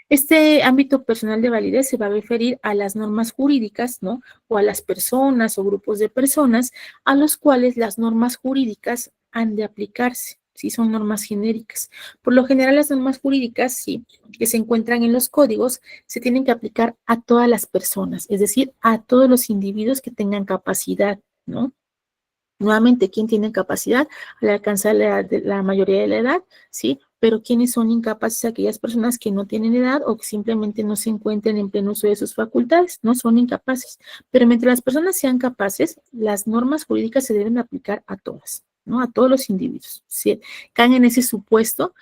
Este ámbito personal de validez se va a referir a las normas jurídicas, ¿no? O a las personas o grupos de personas a los cuales las normas jurídicas han de aplicarse, ¿sí? Son normas genéricas. Por lo general, las normas jurídicas, sí, que se encuentran en los códigos, se tienen que aplicar a todas las personas, es decir, a todos los individuos que tengan capacidad, ¿no? Nuevamente, ¿quién tiene capacidad al alcanzar la mayoría de la edad? ¿Sí? Pero ¿quiénes son incapaces? Aquellas personas que no tienen edad o que simplemente no se encuentren en pleno uso de sus facultades, no son incapaces. Pero mientras las personas sean capaces, las normas jurídicas se deben aplicar a todas, ¿no? A todos los individuos. ¿Sí? Caen en ese supuesto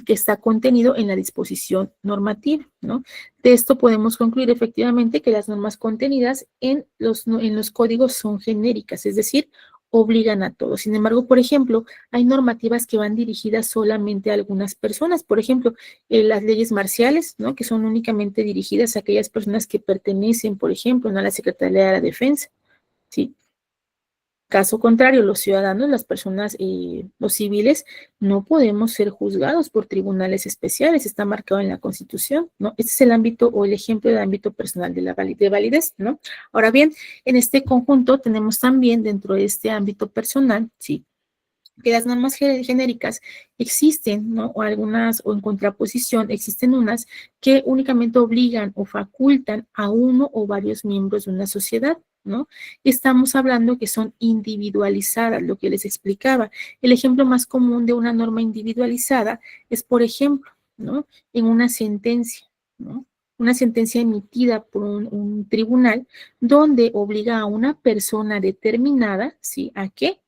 que está contenido en la disposición normativa, ¿no? De esto podemos concluir efectivamente que las normas contenidas en los códigos son genéricas, es decir, obligan a todos. Sin embargo, por ejemplo, hay normativas que van dirigidas solamente a algunas personas. Por ejemplo, las leyes marciales, ¿no? Que son únicamente dirigidas a aquellas personas que pertenecen, por ejemplo, ¿no? a la Secretaría de la Defensa, ¿sí? Caso contrario, los ciudadanos, las personas, los civiles, no podemos ser juzgados por tribunales especiales, está marcado en la Constitución, ¿no? Este es el ámbito o el ejemplo del ámbito personal de la validez, ¿no? Ahora bien, en este conjunto tenemos también dentro de este ámbito personal, ¿sí? Que las normas genéricas existen, ¿no? O algunas, o en contraposición, existen unas que únicamente obligan o facultan a uno o varios miembros de una sociedad, ¿no? Estamos hablando que son individualizadas, lo que les explicaba. El ejemplo más común de una norma individualizada es, por ejemplo, ¿no? En una sentencia, ¿no? Una sentencia emitida por un tribunal donde obliga a una persona determinada, ¿sí? ¿A qué?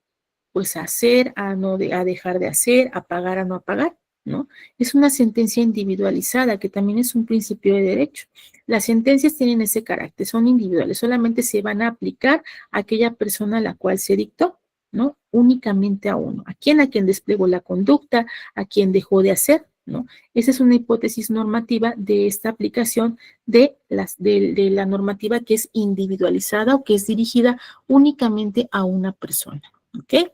Pues a hacer, a dejar de hacer, a pagar, a no pagar, ¿no? Es una sentencia individualizada, que también es un principio de derecho. Las sentencias tienen ese carácter, son individuales, solamente se van a aplicar a aquella persona a la cual se dictó, ¿no? Únicamente a uno, a quien desplegó la conducta, a quien dejó de hacer, ¿no? Esa es una hipótesis normativa de esta aplicación de la normativa que es individualizada o que es dirigida únicamente a una persona. ¿Ok?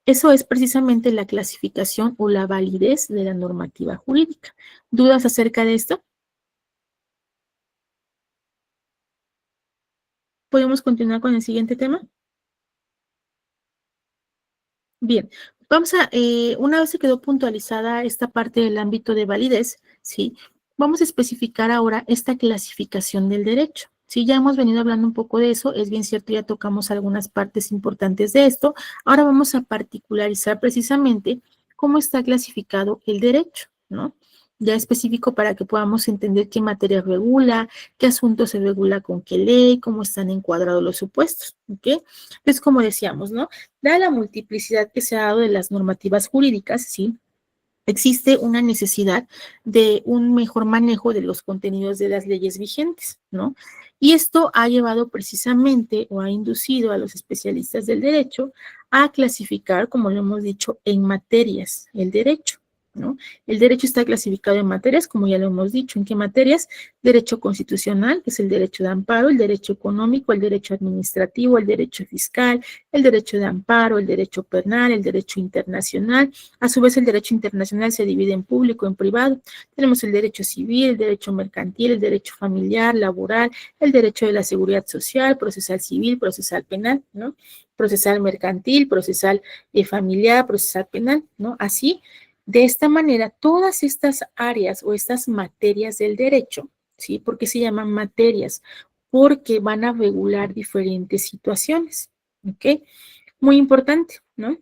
Eso es precisamente la clasificación o la validez de la normativa jurídica. ¿Dudas acerca de esto? ¿Podemos continuar con el siguiente tema? Bien, una vez que quedó puntualizada esta parte del ámbito de validez, ¿sí? Vamos a especificar ahora esta clasificación del derecho. Sí, ya hemos venido hablando un poco de eso, es bien cierto, ya tocamos algunas partes importantes de esto. Ahora vamos a particularizar precisamente cómo está clasificado el derecho, ¿no? Ya específico para que podamos entender qué materia regula, qué asunto se regula con qué ley, cómo están encuadrados los supuestos, ¿ok? Entonces, como decíamos, ¿no? Dada la multiplicidad que se ha dado de las normativas jurídicas, ¿sí? Existe una necesidad de un mejor manejo de los contenidos de las leyes vigentes, ¿no? Y esto ha llevado precisamente o ha inducido a los especialistas del derecho a clasificar, como lo hemos dicho, en materias el derecho, ¿no? El derecho está clasificado en materias, como ya lo hemos dicho. ¿En qué materias? Derecho constitucional, que es el derecho de amparo, el derecho económico, el derecho administrativo, el derecho fiscal, el derecho de amparo, el derecho penal, el derecho internacional. A su vez, el derecho internacional se divide en público y en privado. Tenemos el derecho civil, el derecho mercantil, el derecho familiar, laboral, el derecho de la seguridad social, procesal civil, procesal penal, ¿no? Procesal mercantil, procesal familiar, procesal penal, ¿no? Así, de esta manera, todas estas áreas o estas materias del derecho, ¿sí? ¿Por qué se llaman materias? Porque van a regular diferentes situaciones, ¿ok? Muy importante, ¿no?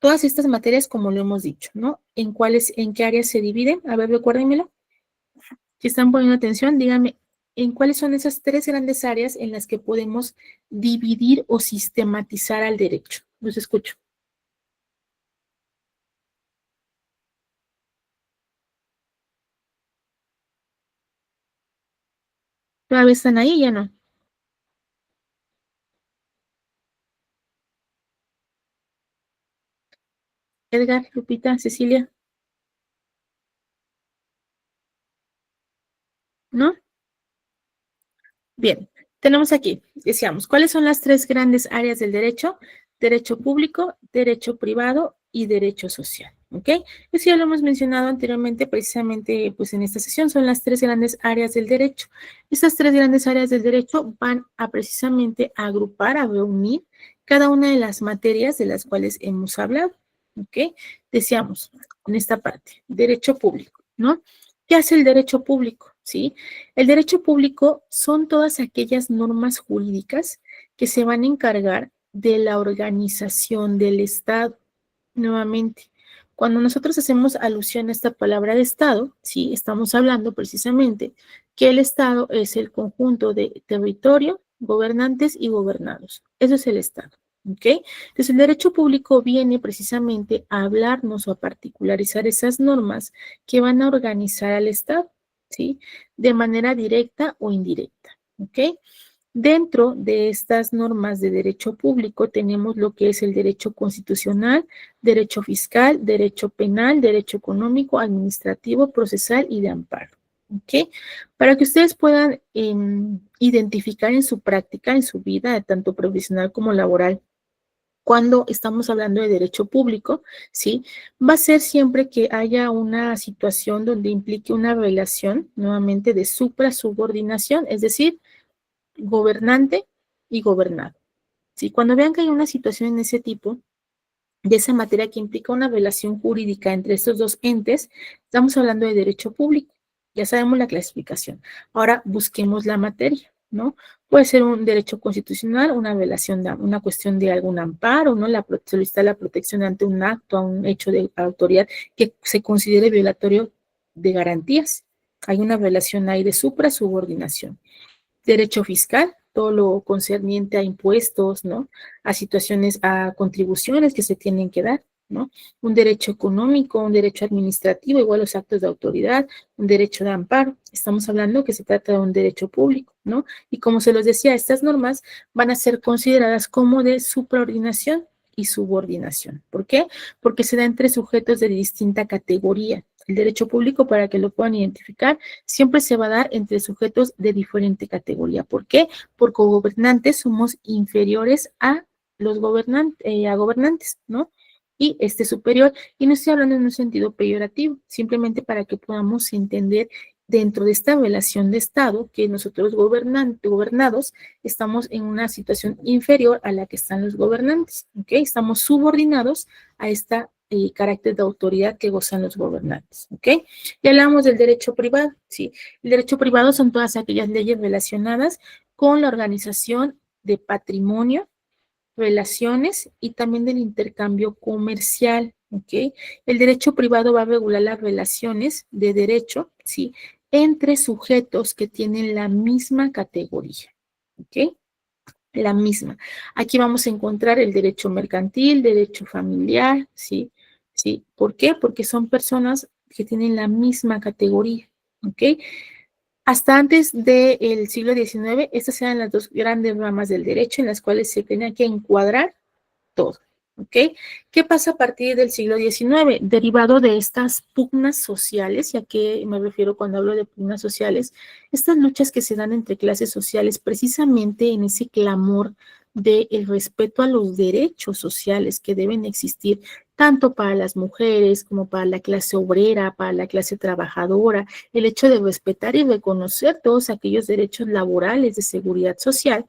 Todas estas materias, como lo hemos dicho, ¿no? ¿En qué áreas se dividen? A ver, recuérdenmelo. Si están poniendo atención, díganme, ¿en cuáles son esas tres grandes áreas en las que podemos dividir o sistematizar al derecho? Los escucho. ¿Todavía están ahí? Ya no. Edgar, Lupita, Cecilia, ¿no? Bien, tenemos aquí, decíamos, ¿cuáles son las tres grandes áreas del derecho? Derecho público, derecho privado y derecho social, ¿ok? Eso ya lo hemos mencionado anteriormente, precisamente, pues en esta sesión son las tres grandes áreas del derecho. Estas tres grandes áreas del derecho van a precisamente agrupar, a reunir cada una de las materias de las cuales hemos hablado, ¿ok? Decíamos, en esta parte, derecho público, ¿no? ¿Qué hace el derecho público? ¿Sí? El derecho público son todas aquellas normas jurídicas que se van a encargar de la organización del Estado. Nuevamente, cuando nosotros hacemos alusión a esta palabra de Estado, sí, estamos hablando precisamente que el Estado es el conjunto de territorio, gobernantes y gobernados. Eso es el Estado, ¿ok? Entonces, el derecho público viene precisamente a hablarnos o a particularizar esas normas que van a organizar al Estado, ¿sí? De manera directa o indirecta, ¿ok? Dentro de estas normas de derecho público tenemos lo que es el derecho constitucional, derecho fiscal, derecho penal, derecho económico, administrativo, procesal y de amparo. ¿Ok? Para que ustedes puedan identificar en su práctica, en su vida, tanto profesional como laboral, cuando estamos hablando de derecho público, ¿sí? Va a ser siempre que haya una situación donde implique una relación, nuevamente, de supra-subordinación, es decir, gobernante y gobernado. ¿Sí? Cuando vean que hay una situación en ese tipo, de esa materia que implica una relación jurídica entre estos dos entes, estamos hablando de derecho público. Ya sabemos la clasificación. Ahora busquemos la materia, ¿no? Puede ser un derecho constitucional, una relación, una cuestión de algún amparo, ¿no? Solicitar la protección ante un acto, a un hecho de autoridad que se considere violatorio de garantías. Hay una relación ahí de supra-subordinación. Derecho fiscal, todo lo concerniente a impuestos, ¿no? A situaciones, a contribuciones que se tienen que dar, ¿no? Un derecho económico, un derecho administrativo, igual los actos de autoridad, un derecho de amparo. Estamos hablando que se trata de un derecho público, ¿no? Y como se los decía, estas normas van a ser consideradas como de supraordinación y subordinación. ¿Por qué? Porque se da entre sujetos de distinta categoría. El derecho público, para que lo puedan identificar, siempre se va a dar entre sujetos de diferente categoría. ¿Por qué? Porque gobernantes somos inferiores a los gobernantes, ¿no? Y este superior, y no estoy hablando en un sentido peyorativo, simplemente para que podamos entender dentro de esta relación de Estado que nosotros gobernados estamos en una situación inferior a la que están los gobernantes, ¿ok? Estamos subordinados a esta carácter de autoridad que gozan los gobernantes, ¿ok? Y hablamos del derecho privado, ¿sí? El derecho privado son todas aquellas leyes relacionadas con la organización de patrimonio, relaciones y también del intercambio comercial, ¿ok? El derecho privado va a regular las relaciones de derecho, ¿sí? Entre sujetos que tienen la misma categoría, ¿ok? La misma. Aquí vamos a encontrar el derecho mercantil, derecho familiar, ¿sí? ¿Sí? ¿Por qué? Porque son personas que tienen la misma categoría, ¿ok? Hasta antes del siglo XIX, estas eran las dos grandes ramas del derecho en las cuales se tenía que encuadrar todo, ¿ok? ¿Qué pasa a partir del siglo XIX? Derivado de estas pugnas sociales, ¿y a qué me refiero cuando hablo de pugnas sociales? Estas luchas que se dan entre clases sociales precisamente en ese clamor del respeto a los derechos sociales que deben existir tanto para las mujeres como para la clase obrera, para la clase trabajadora, el hecho de respetar y reconocer todos aquellos derechos laborales de seguridad social,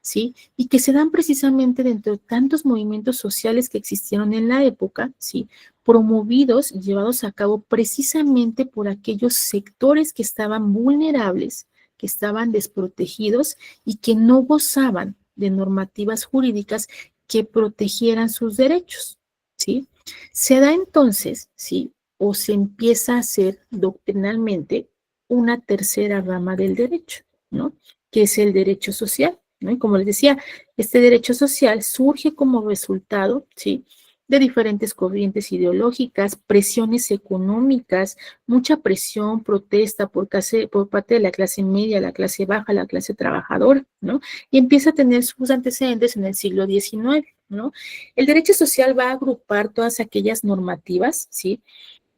¿sí? Y que se dan precisamente dentro de tantos movimientos sociales que existieron en la época, ¿sí? Promovidos y llevados a cabo precisamente por aquellos sectores que estaban vulnerables, que estaban desprotegidos y que no gozaban de normativas jurídicas que protegieran sus derechos, ¿sí? Se da entonces, ¿sí? O se empieza a hacer doctrinalmente una tercera rama del derecho, ¿no? Que es el derecho social, ¿no? Y como les decía, este derecho social surge como resultado, ¿sí? De diferentes corrientes ideológicas, presiones económicas, mucha presión, protesta por parte de la clase media, la clase baja, la clase trabajadora, ¿no? Y empieza a tener sus antecedentes en el siglo XIX, ¿no? El derecho social va a agrupar todas aquellas normativas, ¿sí?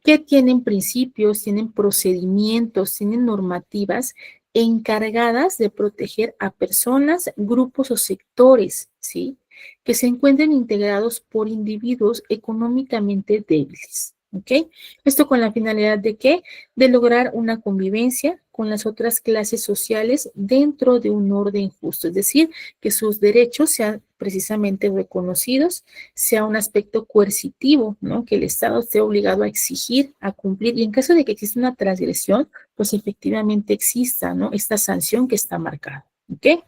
Que tienen principios, tienen procedimientos, tienen normativas encargadas de proteger a personas, grupos o sectores, ¿sí? Que se encuentren integrados por individuos económicamente débiles, ¿ok? Esto con la finalidad de ¿qué? De lograr una convivencia con las otras clases sociales dentro de un orden justo, es decir, que sus derechos sean precisamente reconocidos, sea un aspecto coercitivo, ¿no? Que el Estado esté obligado a exigir, a cumplir, y en caso de que exista una transgresión, pues efectivamente exista, ¿no? Esta sanción que está marcada, ¿ok?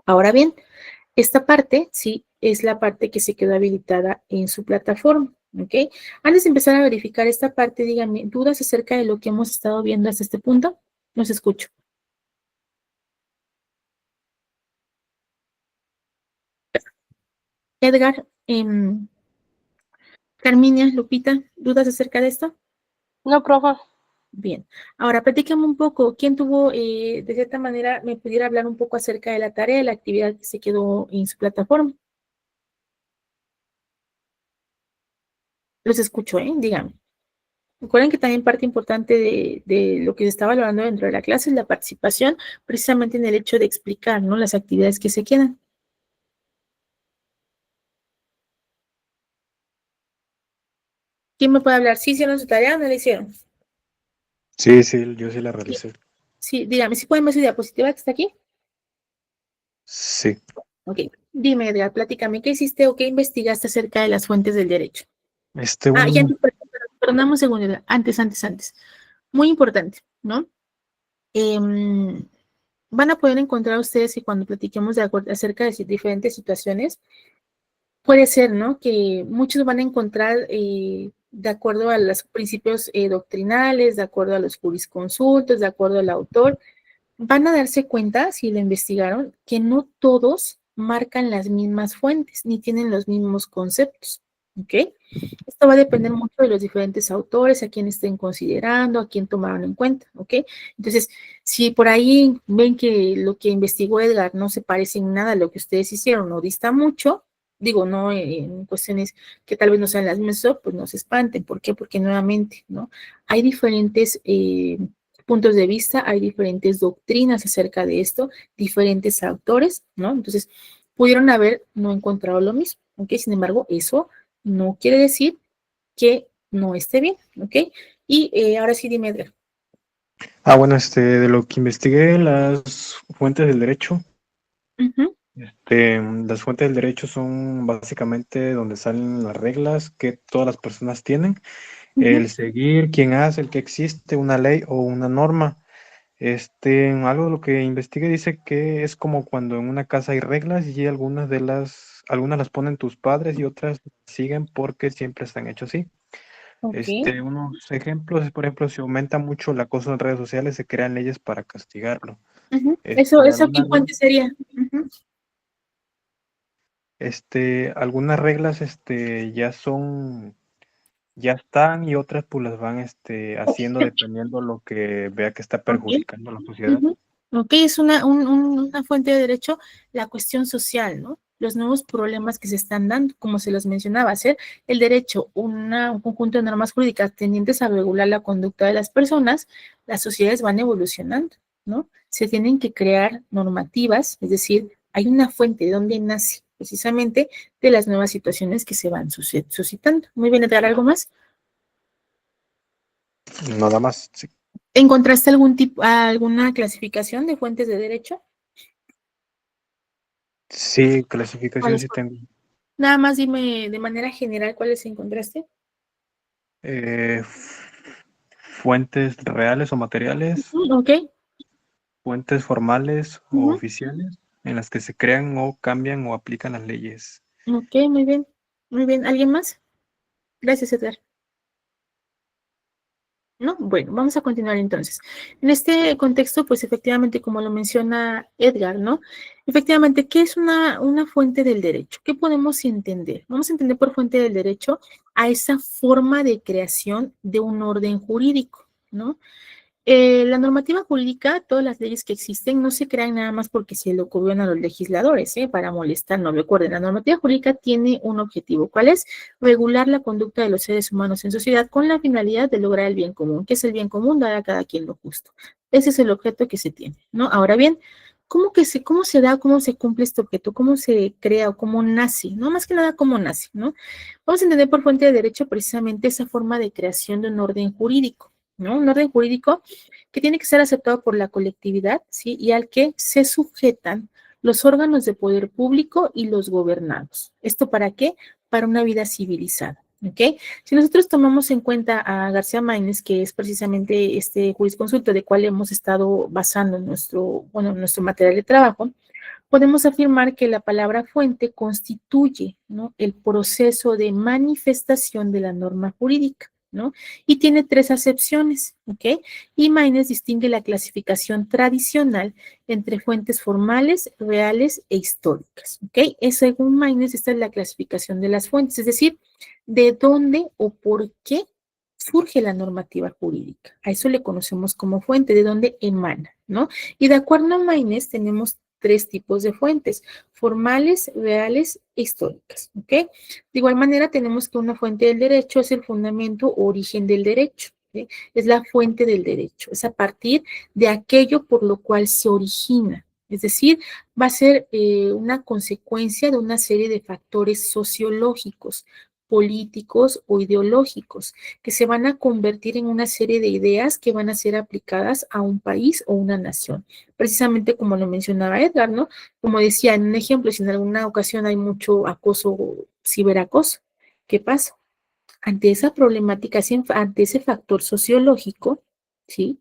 Ahora bien, esta parte, sí, es la parte que se quedó habilitada en su plataforma, ¿ok? Antes de empezar a verificar esta parte, díganme, ¿dudas acerca de lo que hemos estado viendo hasta este punto? Los escucho. Edgar, Carminia, Lupita, ¿dudas acerca de esto? No, profa. Bien, ahora platícame un poco, ¿quién tuvo, de cierta manera, me pudiera hablar un poco acerca de la tarea, de la actividad que se quedó en su plataforma? Los escucho, dígame. Recuerden que también parte importante de lo que se está valorando dentro de la clase es la participación, precisamente en el hecho de explicar, ¿no?, las actividades que se quedan. ¿Quién me puede hablar? ¿Sí hicieron su tarea o no la hicieron? Sí, sí, yo sí la realicé. Sí, dígame, ¿sí pueden ver su diapositiva que está aquí? Sí. Ok, dime, Edgar, platícame, ¿qué hiciste o qué investigaste acerca de las fuentes del derecho? Y antes, perdón, un segundo, Edgar, antes. Muy importante, ¿no? Van a poder encontrar ustedes que cuando platiquemos acerca de diferentes situaciones, puede ser, ¿no?, que muchos van a encontrar, de acuerdo a los principios doctrinales, de acuerdo a los jurisconsultos, de acuerdo al autor, van a darse cuenta, si lo investigaron, que no todos marcan las mismas fuentes, ni tienen los mismos conceptos, ¿ok? Esto va a depender mucho de los diferentes autores, a quién estén considerando, a quién tomaron en cuenta, ¿ok? Entonces, si por ahí ven que lo que investigó Edgar no se parece en nada a lo que ustedes hicieron o dista mucho, digo, no en cuestiones que tal vez no sean las mismas, pues no se espanten. ¿Por qué? Porque nuevamente, ¿no?, hay diferentes puntos de vista, hay diferentes doctrinas acerca de esto, diferentes autores, ¿no? Entonces, pudieron haber no encontrado lo mismo, ¿ok? Sin embargo, eso no quiere decir que no esté bien, ¿ok? Y ahora sí, dime, Edgar. Bueno, de lo que investigué, las fuentes del derecho, las fuentes del derecho son básicamente donde salen las reglas que todas las personas tienen, el seguir, quién hace, el que existe, una ley o una norma. Algo de lo que investigué dice que es como cuando en una casa hay reglas y algunas las ponen tus padres y otras siguen porque siempre están hechos así. Okay. Unos ejemplos es, por ejemplo, si aumenta mucho el acoso en redes sociales, se crean leyes para castigarlo. Eso ¿qué Algunas, fuente sería? algunas reglas, ya están y otras pues las van, haciendo dependiendo lo que vea que está perjudicando a la sociedad. Ok, es una fuente de derecho, la cuestión social, ¿no? Los nuevos problemas que se están dando, como se los mencionaba, hacer el derecho un conjunto de normas jurídicas tendientes a regular la conducta de las personas, las sociedades van evolucionando, ¿no? Se tienen que crear normativas, es decir, hay una fuente de donde nace precisamente de las nuevas situaciones que se van suscitando. Muy bien, Edgar, ¿algo más? Nada más, sí. ¿Encontraste alguna clasificación de fuentes de derecho? Sí, clasificación sí tengo. Nada más dime de manera general cuáles encontraste. Fuentes reales o materiales, Ok. fuentes formales o oficiales, en las que se crean o cambian o aplican las leyes. Ok, muy bien. Muy bien. ¿Alguien más? Gracias, Edgar. ¿No? Bueno, vamos a continuar entonces. En este contexto, pues efectivamente, como lo menciona Edgar, ¿no? Efectivamente, ¿qué es una fuente del derecho? ¿Qué podemos entender? Vamos a entender por fuente del derecho a esa forma de creación de un orden jurídico, ¿no? La normativa jurídica, todas las leyes que existen, no se crean nada más porque se le ocurrieron a los legisladores, para molestar. No, recuerden, la normativa jurídica tiene un objetivo. ¿Cuál es? Regular la conducta de los seres humanos en sociedad con la finalidad de lograr el bien común. ¿Qué es el bien común? Dar a cada quien lo justo. Ese es el objeto que se tiene, ¿no? Ahora bien, cómo se da, cómo se cumple este objeto? ¿Cómo se crea o cómo nace? No, más que nada, cómo nace, ¿no? Vamos a entender por fuente de derecho precisamente esa forma de creación de un orden jurídico, ¿no? Un orden jurídico que tiene que ser aceptado por la colectividad, ¿sí? Y al que se sujetan los órganos de poder público y los gobernados. ¿Esto para qué? Para una vida civilizada, ¿ok? Si nosotros tomamos en cuenta a García Máinez, que es precisamente este jurisconsulto de cual hemos estado basando nuestro material de trabajo, podemos afirmar que la palabra fuente constituye, ¿no?, el proceso de manifestación de la norma jurídica. ¿no? Y tiene 3 acepciones, ¿ok? Y Maynes distingue la clasificación tradicional entre fuentes formales, reales e históricas, ¿ok? Según Maynes, esta es la clasificación de las fuentes, es decir, de dónde o por qué surge la normativa jurídica. A eso le conocemos como fuente, de dónde emana, ¿no? Y de acuerdo a Maynes, tenemos 3 tipos de fuentes, formales, reales e históricas, ¿ok? De igual manera, tenemos que una fuente del derecho es el fundamento o origen del derecho, ¿sí? Es la fuente del derecho, es a partir de aquello por lo cual se origina. Es decir, va a ser una consecuencia de una serie de factores sociológicos, políticos o ideológicos, que se van a convertir en una serie de ideas que van a ser aplicadas a un país o una nación. Precisamente como lo mencionaba Edgar, ¿no? Como decía en un ejemplo, si en alguna ocasión hay mucho acoso, ciberacoso, ¿qué pasa? Ante esa problemática, ante ese factor sociológico, ¿sí?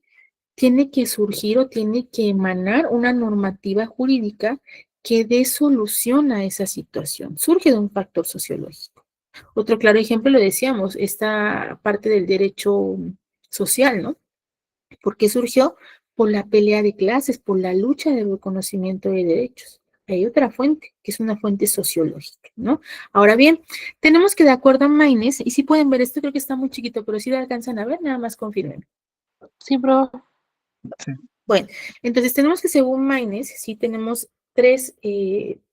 Tiene que surgir o tiene que emanar una normativa jurídica que dé solución a esa situación. Surge de un factor sociológico. Otro claro ejemplo, lo decíamos, esta parte del derecho social, ¿no? ¿Por qué surgió? Por la pelea de clases, por la lucha del reconocimiento de derechos. Hay otra fuente, que es una fuente sociológica, ¿no? Ahora bien, tenemos que de acuerdo a Maynes, y si pueden ver esto, creo que está muy chiquito, pero si lo alcanzan a ver, nada más confirmen. Sí, profe. Bueno, entonces tenemos que según Maynes, sí tenemos 3,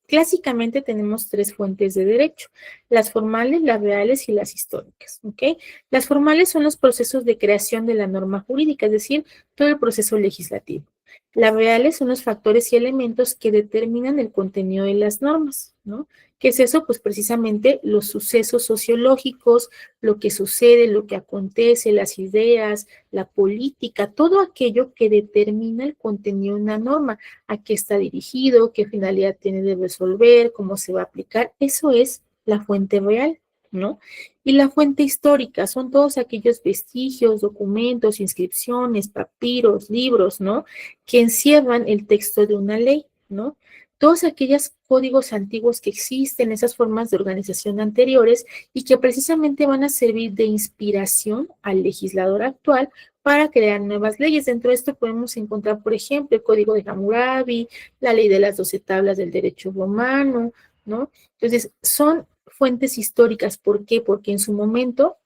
clásicamente tenemos 3 fuentes de derecho, las formales, las reales y las históricas, ¿ok? Las formales son los procesos de creación de la norma jurídica, es decir, todo el proceso legislativo. Las reales son los factores y elementos que determinan el contenido de las normas, ¿no? ¿Qué es eso? Pues precisamente los sucesos sociológicos, lo que sucede, lo que acontece, las ideas, la política, todo aquello que determina el contenido de una norma, a qué está dirigido, qué finalidad tiene de resolver, cómo se va a aplicar, eso es la fuente real, ¿no? Y la fuente histórica son todos aquellos vestigios, documentos, inscripciones, papiros, libros, ¿no? Que encierran el texto de una ley, ¿no? Todos aquellos códigos antiguos que existen, esas formas de organización anteriores y que precisamente van a servir de inspiración al legislador actual para crear nuevas leyes. Dentro de esto podemos encontrar, por ejemplo, el Código de Hammurabi, la Ley de las 12 tablas del derecho romano, ¿no? Entonces, son fuentes históricas. ¿Por qué? Porque en su momento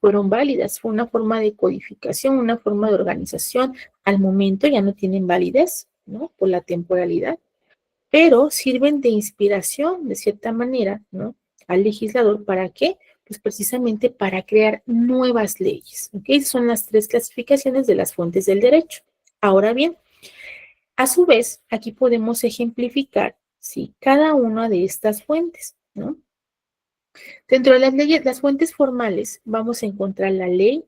fueron válidas, fue una forma de codificación, una forma de organización. Al momento ya no tienen validez, ¿no? Por la temporalidad, pero sirven de inspiración, de cierta manera, ¿no? Al legislador, ¿para qué? Pues precisamente para crear nuevas leyes, ¿ok? Son las 3 clasificaciones de las fuentes del derecho. Ahora bien, a su vez, aquí podemos ejemplificar, ¿sí? Cada una de estas fuentes, ¿no? Dentro de las leyes, las fuentes formales, vamos a encontrar la ley,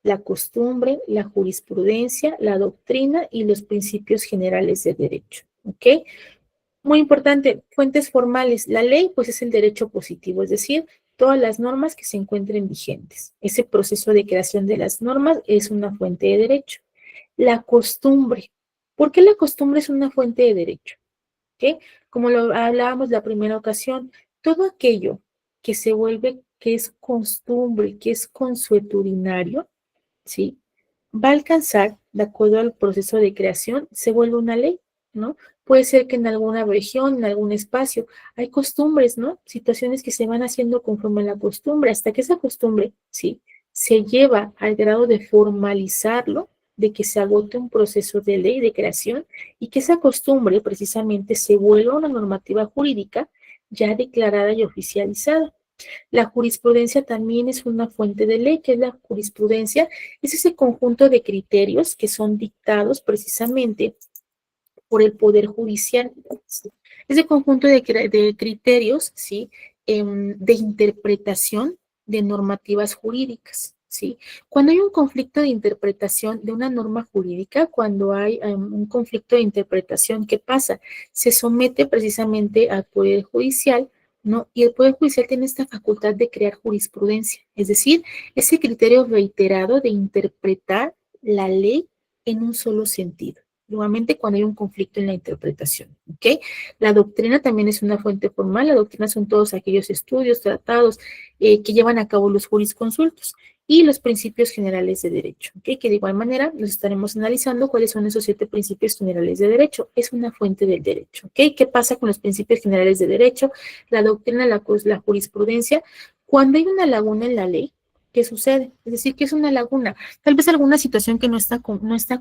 la costumbre, la jurisprudencia, la doctrina y los principios generales de derecho, ¿ok? Muy importante, fuentes formales. La ley, pues es el derecho positivo, es decir, todas las normas que se encuentren vigentes. Ese proceso de creación de las normas es una fuente de derecho. La costumbre. ¿Por qué la costumbre es una fuente de derecho? ¿Ok? Como lo hablábamos la primera ocasión, todo aquello que se vuelve, que es costumbre, que es consuetudinario, ¿sí? Va a alcanzar, de acuerdo al proceso de creación, se vuelve una ley, ¿no? Puede ser que en alguna región, en algún espacio, hay costumbres, ¿no? Situaciones que se van haciendo conforme a la costumbre, hasta que esa costumbre, sí, se lleva al grado de formalizarlo, de que se agote un proceso de ley de creación y que esa costumbre precisamente se vuelva una normativa jurídica ya declarada y oficializada. La jurisprudencia también es una fuente de ley. ¿Qué es la jurisprudencia? Es ese conjunto de criterios que son dictados precisamente por el Poder Judicial. ¿Sí? Ese conjunto de criterios, ¿sí? De interpretación de normativas jurídicas. ¿Sí? Cuando hay un conflicto de interpretación de una norma jurídica, cuando hay un conflicto de interpretación, ¿qué pasa? Se somete precisamente al Poder Judicial, ¿no? Y el Poder Judicial tiene esta facultad de crear jurisprudencia, es decir, ese criterio reiterado de interpretar la ley en un solo sentido, nuevamente cuando hay un conflicto en la interpretación, ¿ok? La doctrina también es una fuente formal. La doctrina son todos aquellos estudios, tratados que llevan a cabo los jurisconsultos y los principios generales de derecho, ¿ok? Que de igual manera nos estaremos analizando cuáles son esos 7 principios generales de derecho. Es una fuente del derecho, ¿ok? ¿Qué pasa con los principios generales de derecho? La doctrina, la jurisprudencia. Cuando hay una laguna en la ley, ¿qué sucede? Es decir, ¿qué es una laguna? Tal vez alguna situación que no está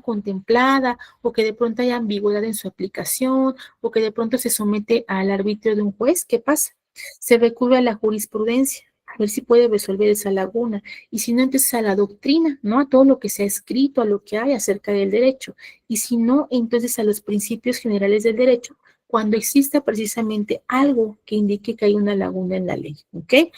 contemplada o que de pronto hay ambigüedad en su aplicación o que de pronto se somete al arbitrio de un juez. ¿Qué pasa? Se recurre a la jurisprudencia, a ver si puede resolver esa laguna. Y si no, entonces a la doctrina, ¿no? A todo lo que se ha escrito, a lo que hay acerca del derecho. Y si no, entonces a los principios generales del derecho, cuando exista precisamente algo que indique que hay una laguna en la ley, ¿ok?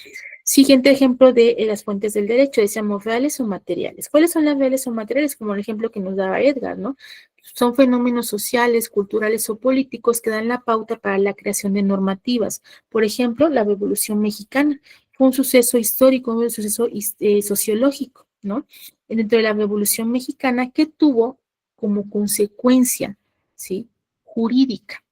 Siguiente ejemplo de las fuentes del derecho, decíamos reales o materiales. ¿Cuáles son las reales o materiales? Como el ejemplo que nos daba Edgar, ¿no? Son fenómenos sociales, culturales o políticos que dan la pauta para la creación de normativas. Por ejemplo, la Revolución Mexicana fue un suceso histórico, un suceso sociológico, ¿no? Dentro de la Revolución Mexicana que tuvo como consecuencia, ¿sí? Jurídica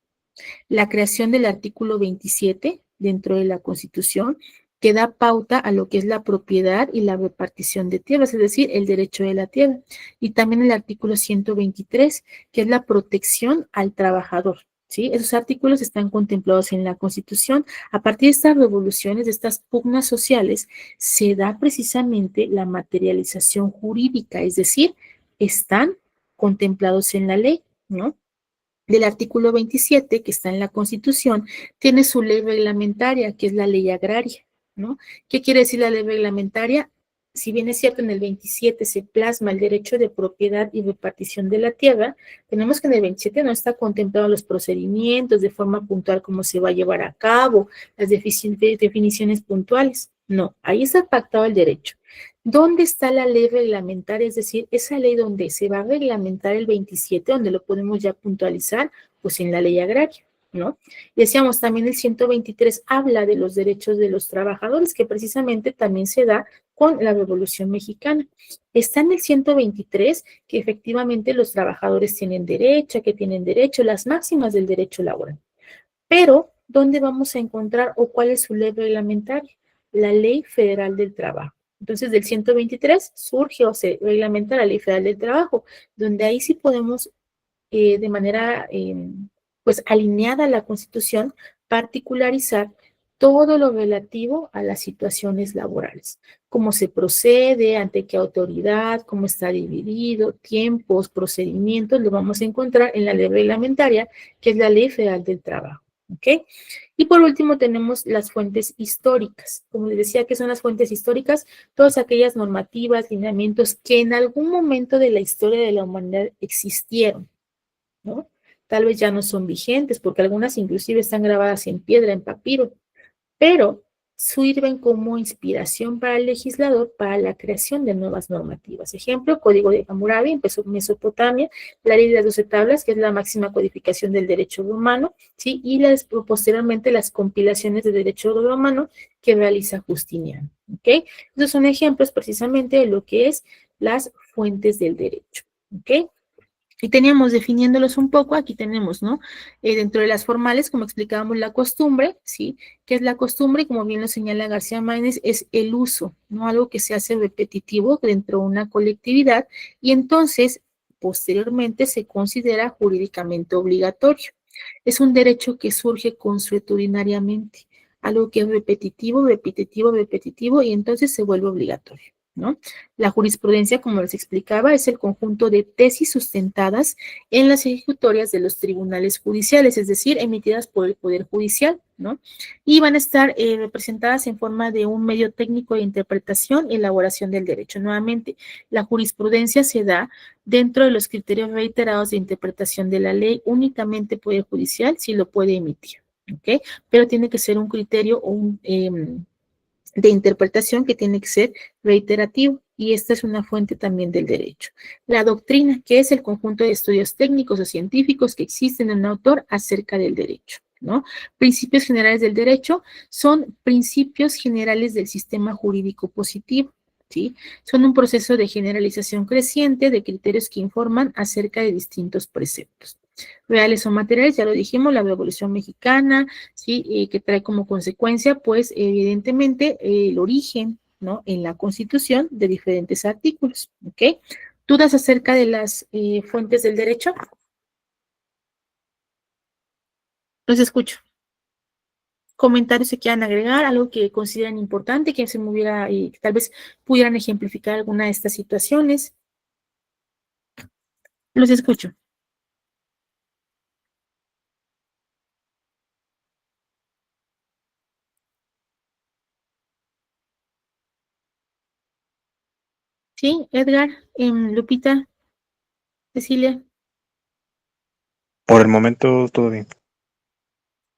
la creación del artículo 27 dentro de la Constitución, que da pauta a lo que es la propiedad y la repartición de tierras, es decir, el derecho de la tierra. Y también el artículo 123, que es la protección al trabajador. ¿Sí? Esos artículos están contemplados en la Constitución. A partir de estas revoluciones, de estas pugnas sociales, se da precisamente la materialización jurídica, es decir, están contemplados en la ley, ¿no? Del artículo 27, que está en la Constitución, tiene su ley reglamentaria, que es la ley agraria, ¿no? ¿Qué quiere decir la ley reglamentaria? Si bien es cierto, en el 27 se plasma el derecho de propiedad y repartición de la tierra, tenemos que en el 27 no está contemplado los procedimientos de forma puntual cómo se va a llevar a cabo, las definiciones puntuales. No, ahí está pactado el derecho. ¿Dónde está la ley reglamentaria? Es decir, esa ley donde se va a reglamentar el 27, donde lo podemos ya puntualizar, pues en la ley agraria, ¿no? Decíamos, también el 123 habla de los derechos de los trabajadores, que precisamente también se da con la Revolución Mexicana. Está en el 123 que efectivamente los trabajadores tienen derecho, que tienen derecho, las máximas del derecho laboral. Pero, ¿dónde vamos a encontrar o cuál es su ley reglamentaria? La Ley Federal del Trabajo. Entonces, del 123 surge o se reglamenta la Ley Federal del Trabajo, donde ahí sí podemos, de manera, pues, alineada a la Constitución, particularizar todo lo relativo a las situaciones laborales. Cómo se procede, ante qué autoridad, cómo está dividido, tiempos, procedimientos, lo vamos a encontrar en la ley reglamentaria, que es la Ley Federal del Trabajo. ¿Ok? Y por último tenemos las fuentes históricas. Como les decía, ¿qué son las fuentes históricas? Todas aquellas normativas, lineamientos que en algún momento de la historia de la humanidad existieron, ¿no? Tal vez ya no son vigentes, porque algunas inclusive están grabadas en piedra, en papiro, pero sirven como inspiración para el legislador para la creación de nuevas normativas. Ejemplo, Código de Hammurabi, empezó en Mesopotamia, la Ley de las 12 Tablas, que es la máxima codificación del derecho romano, ¿sí? Y posteriormente las compilaciones de derecho romano que realiza Justiniano, ¿ok? Esos son ejemplos precisamente de lo que es las fuentes del derecho, ¿ok? Y teníamos definiéndolos un poco, aquí tenemos, ¿no? Dentro de las formales, como explicábamos, la costumbre, ¿sí? ¿Qué es la costumbre? Como bien lo señala García Márquez, es el uso, ¿no? Algo que se hace repetitivo dentro de una colectividad y entonces, posteriormente, se considera jurídicamente obligatorio. Es un derecho que surge consuetudinariamente, algo que es repetitivo, repetitivo, repetitivo y entonces se vuelve obligatorio, ¿no? La jurisprudencia, como les explicaba, es el conjunto de tesis sustentadas en las ejecutorias de los tribunales judiciales, es decir, emitidas por el Poder Judicial, ¿no? Y van a estar representadas en forma de un medio técnico de interpretación y elaboración del derecho. Nuevamente, la jurisprudencia se da dentro de los criterios reiterados de interpretación de la ley, únicamente el Poder Judicial sí lo puede emitir, ¿ok? Pero tiene que ser un criterio o de interpretación que tiene que ser reiterativo y esta es una fuente también del derecho. La doctrina, que es el conjunto de estudios técnicos o científicos que existen en un autor acerca del derecho, ¿no? Principios generales del derecho son principios generales del sistema jurídico positivo. ¿sí? Son un proceso de generalización creciente de criterios que informan acerca de distintos preceptos. Reales o materiales, ya lo dijimos, la Revolución Mexicana, ¿sí? Que trae como consecuencia, pues, evidentemente, el origen, ¿no? En la Constitución de diferentes artículos, ¿ok? ¿Dudas acerca de las fuentes del derecho? Los escucho. Comentarios que quieran agregar, algo que consideran importante, que se me hubiera, tal vez pudieran ejemplificar alguna de estas situaciones. Los escucho. Sí, Edgar, Lupita, Cecilia, Por el momento, todo bien.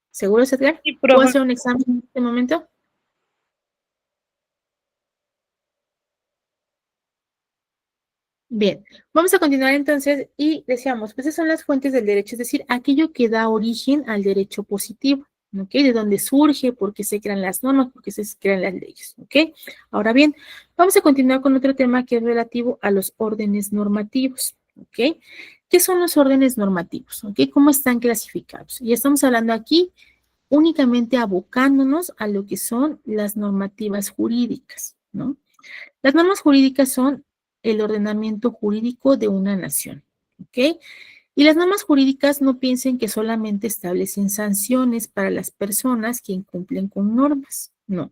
¿seguros, Edgar? Sí, ¿Puedo profe. hacer un examen en este momento? Bien, vamos a continuar entonces y decíamos, pues esas son las fuentes del derecho, es decir, aquello que da origen al derecho positivo, ¿ok? De dónde surge, por qué se crean las normas, por qué se crean las leyes, ¿ok? Ahora bien, vamos a continuar con otro tema que es relativo a los órdenes normativos, ¿ok? ¿Qué son los órdenes normativos? ¿Ok? ¿Cómo están clasificados? Y estamos hablando aquí únicamente abocándonos a lo que son las normativas jurídicas, ¿no? Las normas jurídicas son el ordenamiento jurídico de una nación, ¿ok? Y las normas jurídicas no piensen que solamente establecen sanciones para las personas que incumplen con normas, no.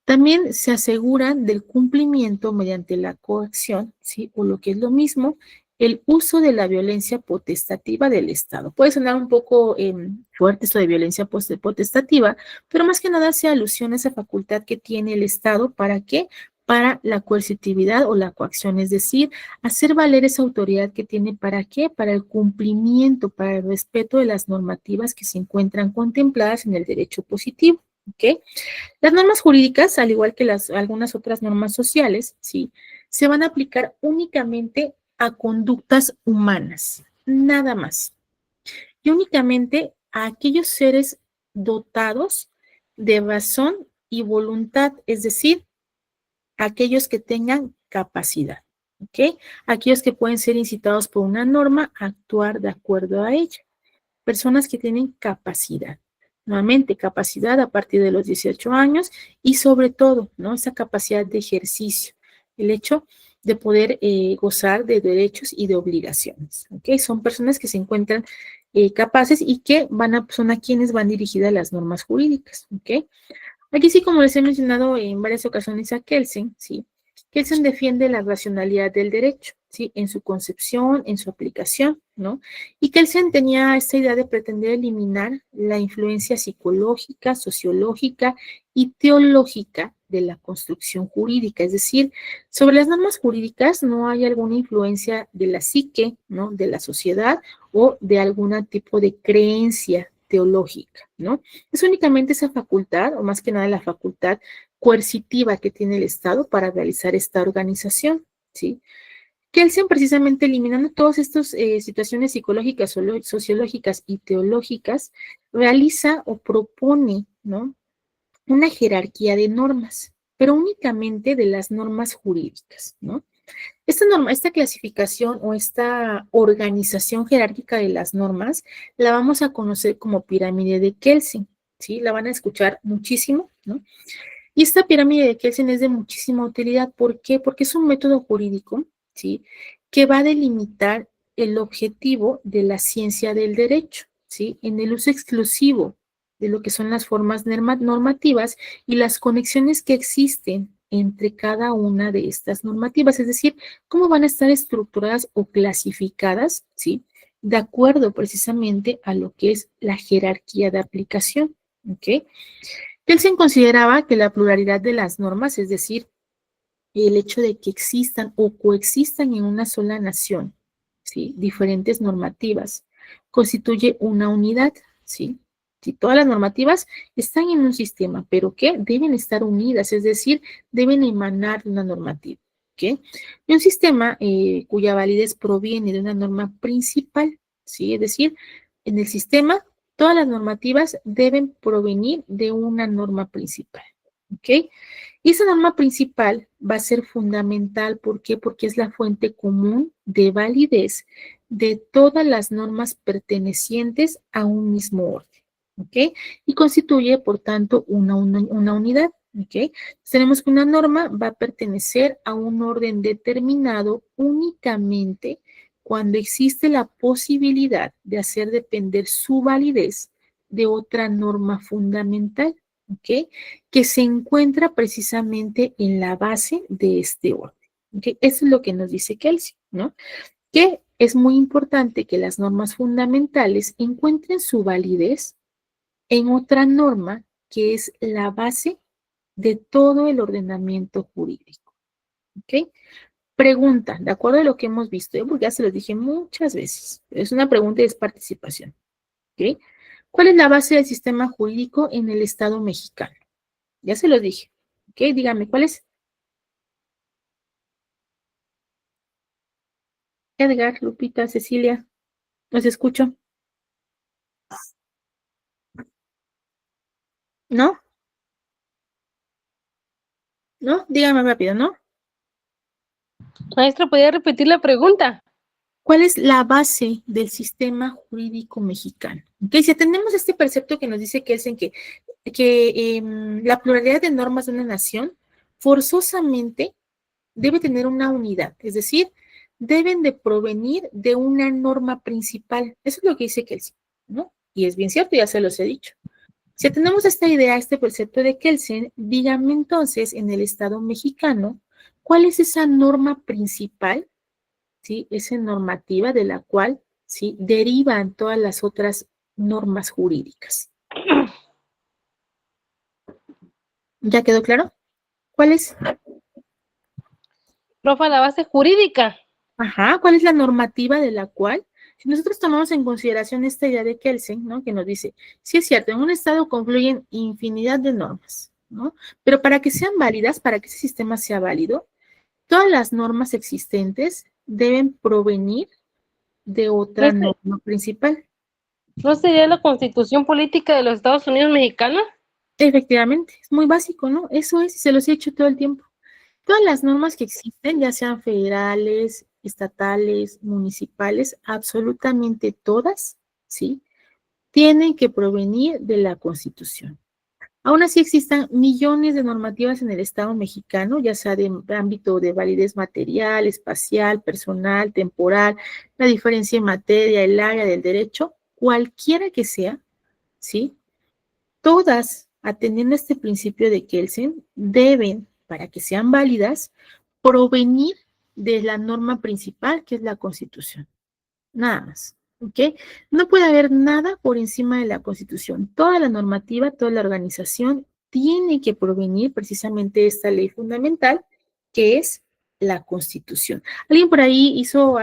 También se aseguran del cumplimiento mediante la coacción, ¿sí? O lo que es lo mismo, el uso de la violencia potestativa del Estado. Puede sonar un poco fuerte esto de violencia potestativa, pero más que nada hace alusión a esa facultad que tiene el Estado. ¿Para qué? Para la coercitividad o la coacción, es decir, hacer valer esa autoridad que tiene. ¿Para qué? Para el cumplimiento, para el respeto de las normativas que se encuentran contempladas en el derecho positivo, ¿ok? Las normas jurídicas, al igual que algunas otras normas sociales, ¿sí? Se van a aplicar únicamente a conductas humanas, nada más. Y únicamente a aquellos seres dotados de razón y voluntad, es decir, aquellos que tengan capacidad, ¿ok? Aquellos que pueden ser incitados por una norma a actuar de acuerdo a ella. Personas que tienen capacidad. Nuevamente, capacidad a partir de los 18 años y sobre todo, ¿no? Esa capacidad de ejercicio, el hecho de poder gozar de derechos y de obligaciones, ¿ok? Son personas que se encuentran capaces y que son a quienes van dirigidas las normas jurídicas, ¿ok? Aquí sí, como les he mencionado en varias ocasiones a Kelsen, ¿sí? Kelsen defiende la racionalidad del derecho, ¿sí? En su concepción, en su aplicación, ¿no? Y Kelsen tenía esta idea de pretender eliminar la influencia psicológica, sociológica y teológica de la construcción jurídica, es decir, sobre las normas jurídicas no hay alguna influencia de la psique, ¿no? De la sociedad o de algún tipo de creencia teológica, ¿no? Es únicamente esa facultad, o más que nada la facultad coercitiva que tiene el Estado para realizar esta organización, ¿sí? Kelsen, precisamente eliminando todas estas situaciones psicológicas, sociológicas y teológicas, realiza o propone, ¿no? Una jerarquía de normas, pero únicamente de las normas jurídicas, ¿no? Esta clasificación o esta organización jerárquica de las normas la vamos a conocer como pirámide de Kelsen, ¿sí? La van a escuchar muchísimo, ¿no? Y esta pirámide de Kelsen es de muchísima utilidad. ¿Por qué? Porque es un método jurídico, ¿sí? Que va a delimitar el objetivo de la ciencia del derecho, ¿sí? En el uso exclusivo de lo que son las formas normativas y las conexiones que existen entre cada una de estas normativas, es decir, cómo van a estar estructuradas o clasificadas, ¿sí? De acuerdo precisamente a lo que es la jerarquía de aplicación, ¿ok? Kelsen consideraba que la pluralidad de las normas, es decir, el hecho de que existan o coexistan en una sola nación, ¿sí? Diferentes normativas, constituye una unidad, ¿sí? Si todas las normativas están en un sistema, pero que deben estar unidas, es decir, deben emanar de una normativa, ¿ok? Y un sistema cuya validez proviene de una norma principal, ¿sí? Es decir, en el sistema todas las normativas deben provenir de una norma principal, ¿ok? Y esa norma principal va a ser fundamental, ¿por qué? Porque es la fuente común de validez de todas las normas pertenecientes a un mismo orden, ¿ok? Y constituye, por tanto, una unidad, ¿ok? Tenemos que una norma va a pertenecer a un orden determinado únicamente cuando existe la posibilidad de hacer depender su validez de otra norma fundamental, ¿ok? Que se encuentra precisamente en la base de este orden. ¿Okay? Eso es lo que nos dice Kelsey, ¿no? Que es muy importante que las normas fundamentales encuentren su validez en otra norma que es la base de todo el ordenamiento jurídico. ¿Ok? Pregunta, de acuerdo a lo que hemos visto, porque ya se los dije muchas veces, es una pregunta y es participación. ¿Ok? ¿Cuál es la base del sistema jurídico en el Estado mexicano? Ya se los dije. ¿Ok? Dígame, ¿cuál es? Edgar, Lupita, Cecilia, los escucho. ¿No? ¿No? Dígame rápido, ¿no? Maestra, ¿podría repetir la pregunta? ¿Cuál es la base del sistema jurídico mexicano? ¿Ok? Si atendemos este precepto que nos dice que es en que la pluralidad de normas de una nación forzosamente debe tener una unidad, es decir, deben de provenir de una norma principal. Eso es lo que dice Kelsen, ¿no? Y es bien cierto, ya se los he dicho. Si atendemos esta idea, este precepto de Kelsen, dígame entonces, en el Estado mexicano, ¿cuál es esa norma principal, sí? Esa normativa de la cual, sí, derivan todas las otras normas jurídicas. ¿Ya quedó claro? ¿Cuál es? Profa, la base jurídica. Ajá, ¿cuál es la normativa de la cual, si nosotros tomamos en consideración esta idea de Kelsen, ¿no? Que nos dice, sí es cierto, en un estado confluyen infinidad de normas, ¿no? Pero para que sean válidas, para que ese sistema sea válido, todas las normas existentes deben provenir de otra norma principal. ¿No sería la Constitución Política de los Estados Unidos Mexicanos? Efectivamente, es muy básico, ¿no? Eso es, y se los he dicho todo el tiempo. Todas las normas que existen, ya sean federales, estatales, municipales, absolutamente todas, ¿sí? Tienen que provenir de la Constitución. Aún así existen millones de normativas en el Estado mexicano, ya sea de ámbito de validez material, espacial, personal, temporal, la diferencia en materia, el área del derecho, cualquiera que sea, ¿sí? Todas, atendiendo a este principio de Kelsen, deben, para que sean válidas, provenir de la norma principal, que es la Constitución. Nada más, ¿ok? No puede haber nada por encima de la Constitución. Toda la normativa, toda la organización tiene que provenir precisamente de esta ley fundamental, que es la Constitución. ¿Alguien por ahí hizo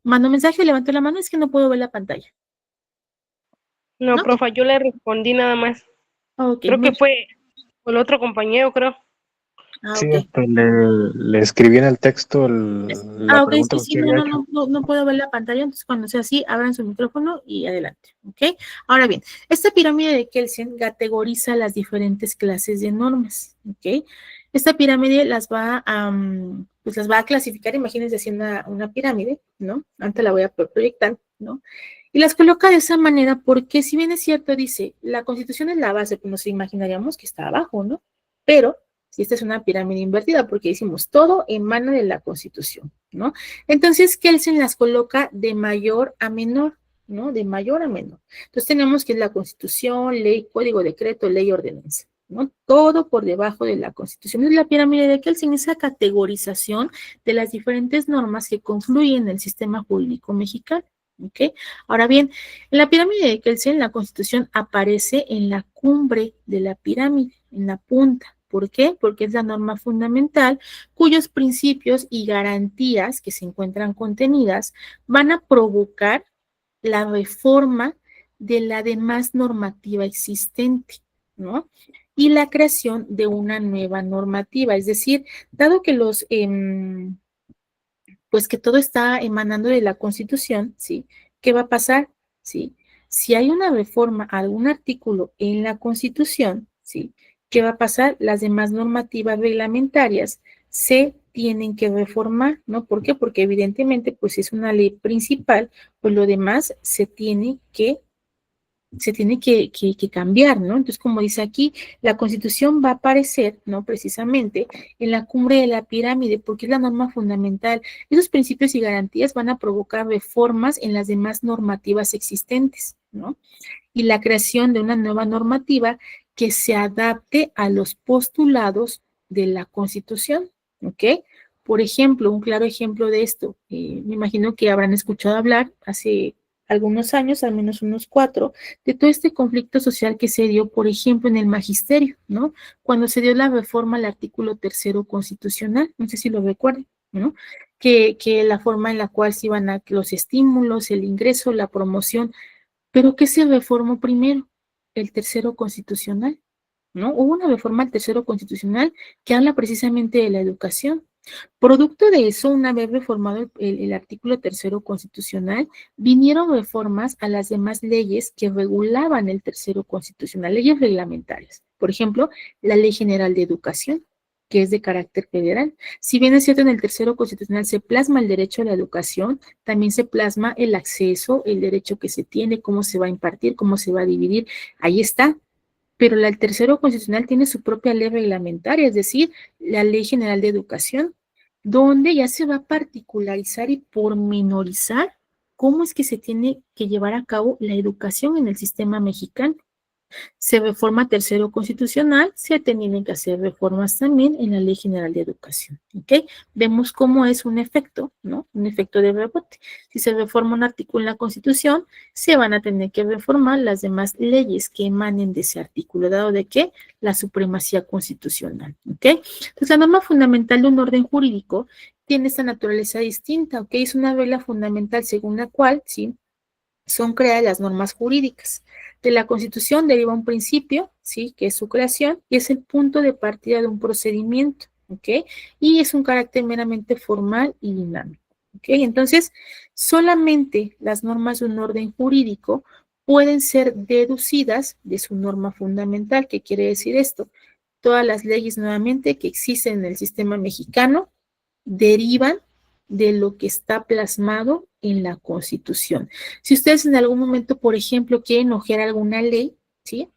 mandó mensaje, levantó la mano? Es que no puedo ver la pantalla. No, ¿No? profa, yo le respondí nada más. Ok, Creo muy que fue el otro compañero, creo. Sí, ok. le escribí en el texto la Ok, pregunta sí, que sí, usted había hecho. no puedo ver la pantalla, entonces cuando sea así, abran su micrófono y adelante, ¿ok? Ahora bien, esta pirámide de Kelsen categoriza las diferentes clases de normas, ¿ok? Esta pirámide pues las va a clasificar, imagínense así una pirámide, ¿no? Antes la voy a proyectar, ¿no? Y las coloca de esa manera porque si bien es cierto, dice, la Constitución es la base, pues nos imaginaríamos que está abajo, ¿no? Pero si esta es una pirámide invertida, porque decimos todo emana de la Constitución, ¿no? Entonces, Kelsen las coloca de mayor a menor, ¿no? De mayor a menor. Entonces, tenemos que es la Constitución, ley, código, decreto, ley, ordenanza, ¿no? Todo por debajo de la Constitución. Es la pirámide de Kelsen, esa categorización de las diferentes normas que confluyen en el sistema jurídico mexicano, ¿ok? Ahora bien, en la pirámide de Kelsen, la Constitución aparece en la cumbre de la pirámide, en la punta. ¿Por qué? Porque es la norma fundamental cuyos principios y garantías que se encuentran contenidas van a provocar la reforma de la demás normativa existente, ¿no? Y la creación de una nueva normativa. Es decir, dado que pues que todo está emanando de la Constitución, ¿sí? ¿Qué va a pasar? ¿Sí? Si hay una reforma a algún artículo en la Constitución, ¿sí? ¿qué va a pasar? Las demás normativas reglamentarias se tienen que reformar, ¿no? ¿Por qué? Porque evidentemente, pues si es una ley principal, pues lo demás se tiene que cambiar, ¿no? Entonces, como dice aquí, la Constitución va a aparecer, ¿no? Precisamente en la cumbre de la pirámide, porque es la norma fundamental. Esos principios y garantías van a provocar reformas en las demás normativas existentes, ¿no? Y la creación de una nueva normativa que se adapte a los postulados de la Constitución, ¿ok? Por ejemplo, un claro ejemplo de esto, me imagino que habrán escuchado hablar hace algunos años, al menos unos 4, de todo este conflicto social que se dio, por ejemplo, en el magisterio, ¿no? Cuando se dio la reforma al artículo 3º constitucional, no sé si lo recuerdan, ¿no? Que la forma en la cual se iban a los estímulos, el ingreso, la promoción, pero ¿qué se reformó primero? El 3º constitucional, ¿no? Hubo una reforma al 3º constitucional que habla precisamente de la educación. Producto de eso, una vez reformado el artículo 3º constitucional, vinieron reformas a las demás leyes que regulaban el 3º constitucional, leyes reglamentarias. Por ejemplo, la Ley General de Educación, que es de carácter federal. Si bien es cierto, en el 3º constitucional se plasma el derecho a la educación, también se plasma el acceso, el derecho que se tiene, cómo se va a impartir, cómo se va a dividir. Ahí está. Pero el 3º constitucional tiene su propia ley reglamentaria, es decir, la Ley General de Educación, donde ya se va a particularizar y pormenorizar cómo es que se tiene que llevar a cabo la educación en el sistema mexicano. Se reforma 3º constitucional, se tienen que hacer reformas también en la Ley General de Educación, ¿ok? Vemos cómo es un efecto, ¿no? Un efecto de rebote. Si se reforma un artículo en la Constitución, se van a tener que reformar las demás leyes que emanen de ese artículo, dado de que la supremacía constitucional, ¿ok? Entonces, la norma fundamental de un orden jurídico tiene esta naturaleza distinta, ¿ok? Es una regla fundamental según la cual, ¿sí?, son creadas las normas jurídicas. De la Constitución deriva un principio, ¿sí?, que es su creación, y es el punto de partida de un procedimiento, ¿ok? Y es un carácter meramente formal y dinámico, ¿ok? Entonces, solamente las normas de un orden jurídico pueden ser deducidas de su norma fundamental. ¿Qué quiere decir esto? Todas las leyes, nuevamente, que existen en el sistema mexicano derivan de lo que está plasmado en la Constitución. Si ustedes en algún momento, por ejemplo, quieren hojear alguna ley, ¿sí?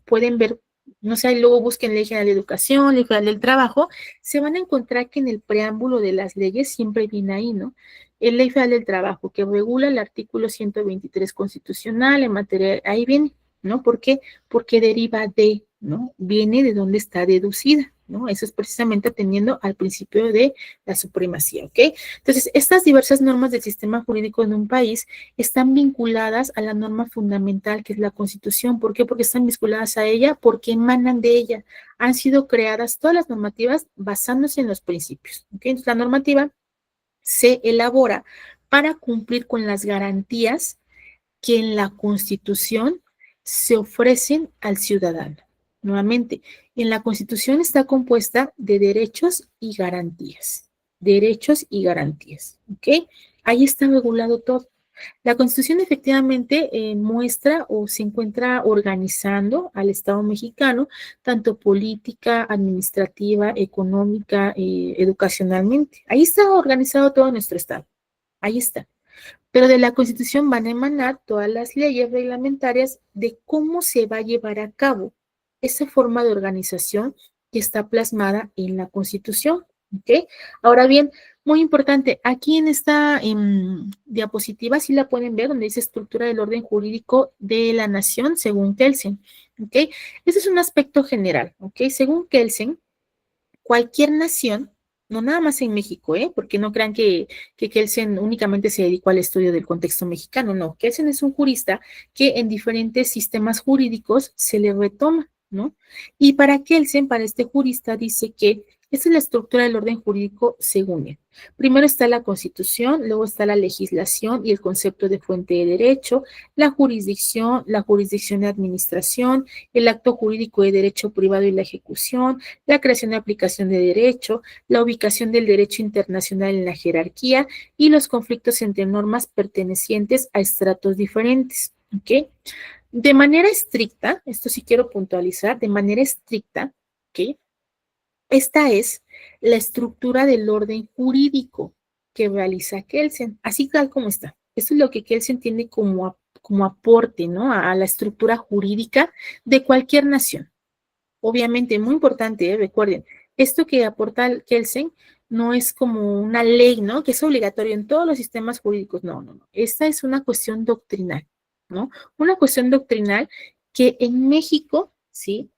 Pueden ver, no sé, luego busquen Ley General de Educación, Ley General del Trabajo, se van a encontrar que en el preámbulo de las leyes siempre viene ahí, ¿no? El Ley Federal del Trabajo, que regula el artículo 123 constitucional en materia, ahí viene, ¿no? ¿Por qué? Porque deriva de, ¿no? Viene de donde está deducida, ¿no? Eso es precisamente atendiendo al principio de la supremacía, ¿ok? Entonces, estas diversas normas del sistema jurídico en un país están vinculadas a la norma fundamental que es la Constitución. ¿Por qué? Porque están vinculadas a ella, porque emanan de ella. Han sido creadas todas las normativas basándose en los principios, ¿ok? Entonces, la normativa se elabora para cumplir con las garantías que en la Constitución se ofrecen al ciudadano. Nuevamente, en la Constitución está compuesta de derechos y garantías. Derechos y garantías, ¿ok? Ahí está regulado todo. La Constitución efectivamente muestra o se encuentra organizando al Estado mexicano, tanto política, administrativa, económica, educacionalmente. Ahí está organizado todo nuestro Estado. Ahí está. Pero de la Constitución van a emanar todas las leyes reglamentarias de cómo se va a llevar a cabo esa forma de organización que está plasmada en la Constitución, ¿ok? Ahora bien, muy importante, aquí en esta diapositiva sí la pueden ver, donde dice estructura del orden jurídico de la nación según Kelsen, ¿ok? Ese es un aspecto general, ¿ok? Según Kelsen, cualquier nación, no nada más en México, porque no crean que Kelsen únicamente se dedicó al estudio del contexto mexicano, no, Kelsen es un jurista que en diferentes sistemas jurídicos se le retoma, ¿no? Y para Kelsen, para este jurista, dice que esa es la estructura del orden jurídico según él. Primero está la Constitución, luego está la legislación y el concepto de fuente de derecho, la jurisdicción de administración, el acto jurídico de derecho privado y la ejecución, la creación y aplicación de derecho, la ubicación del derecho internacional en la jerarquía y los conflictos entre normas pertenecientes a estratos diferentes, ¿ok? De manera estricta, esto sí quiero puntualizar, de manera estricta, ¿ok? Esta es la estructura del orden jurídico que realiza Kelsen, así tal como está. Esto es lo que Kelsen tiene como aporte, ¿no? A la estructura jurídica de cualquier nación. Obviamente, muy importante, recuerden, esto que aporta Kelsen no es como una ley, ¿no? Que es obligatorio en todos los sistemas jurídicos. No, no, no. Esta es una cuestión doctrinal, ¿no? Una cuestión doctrinal que en México, ¿sí?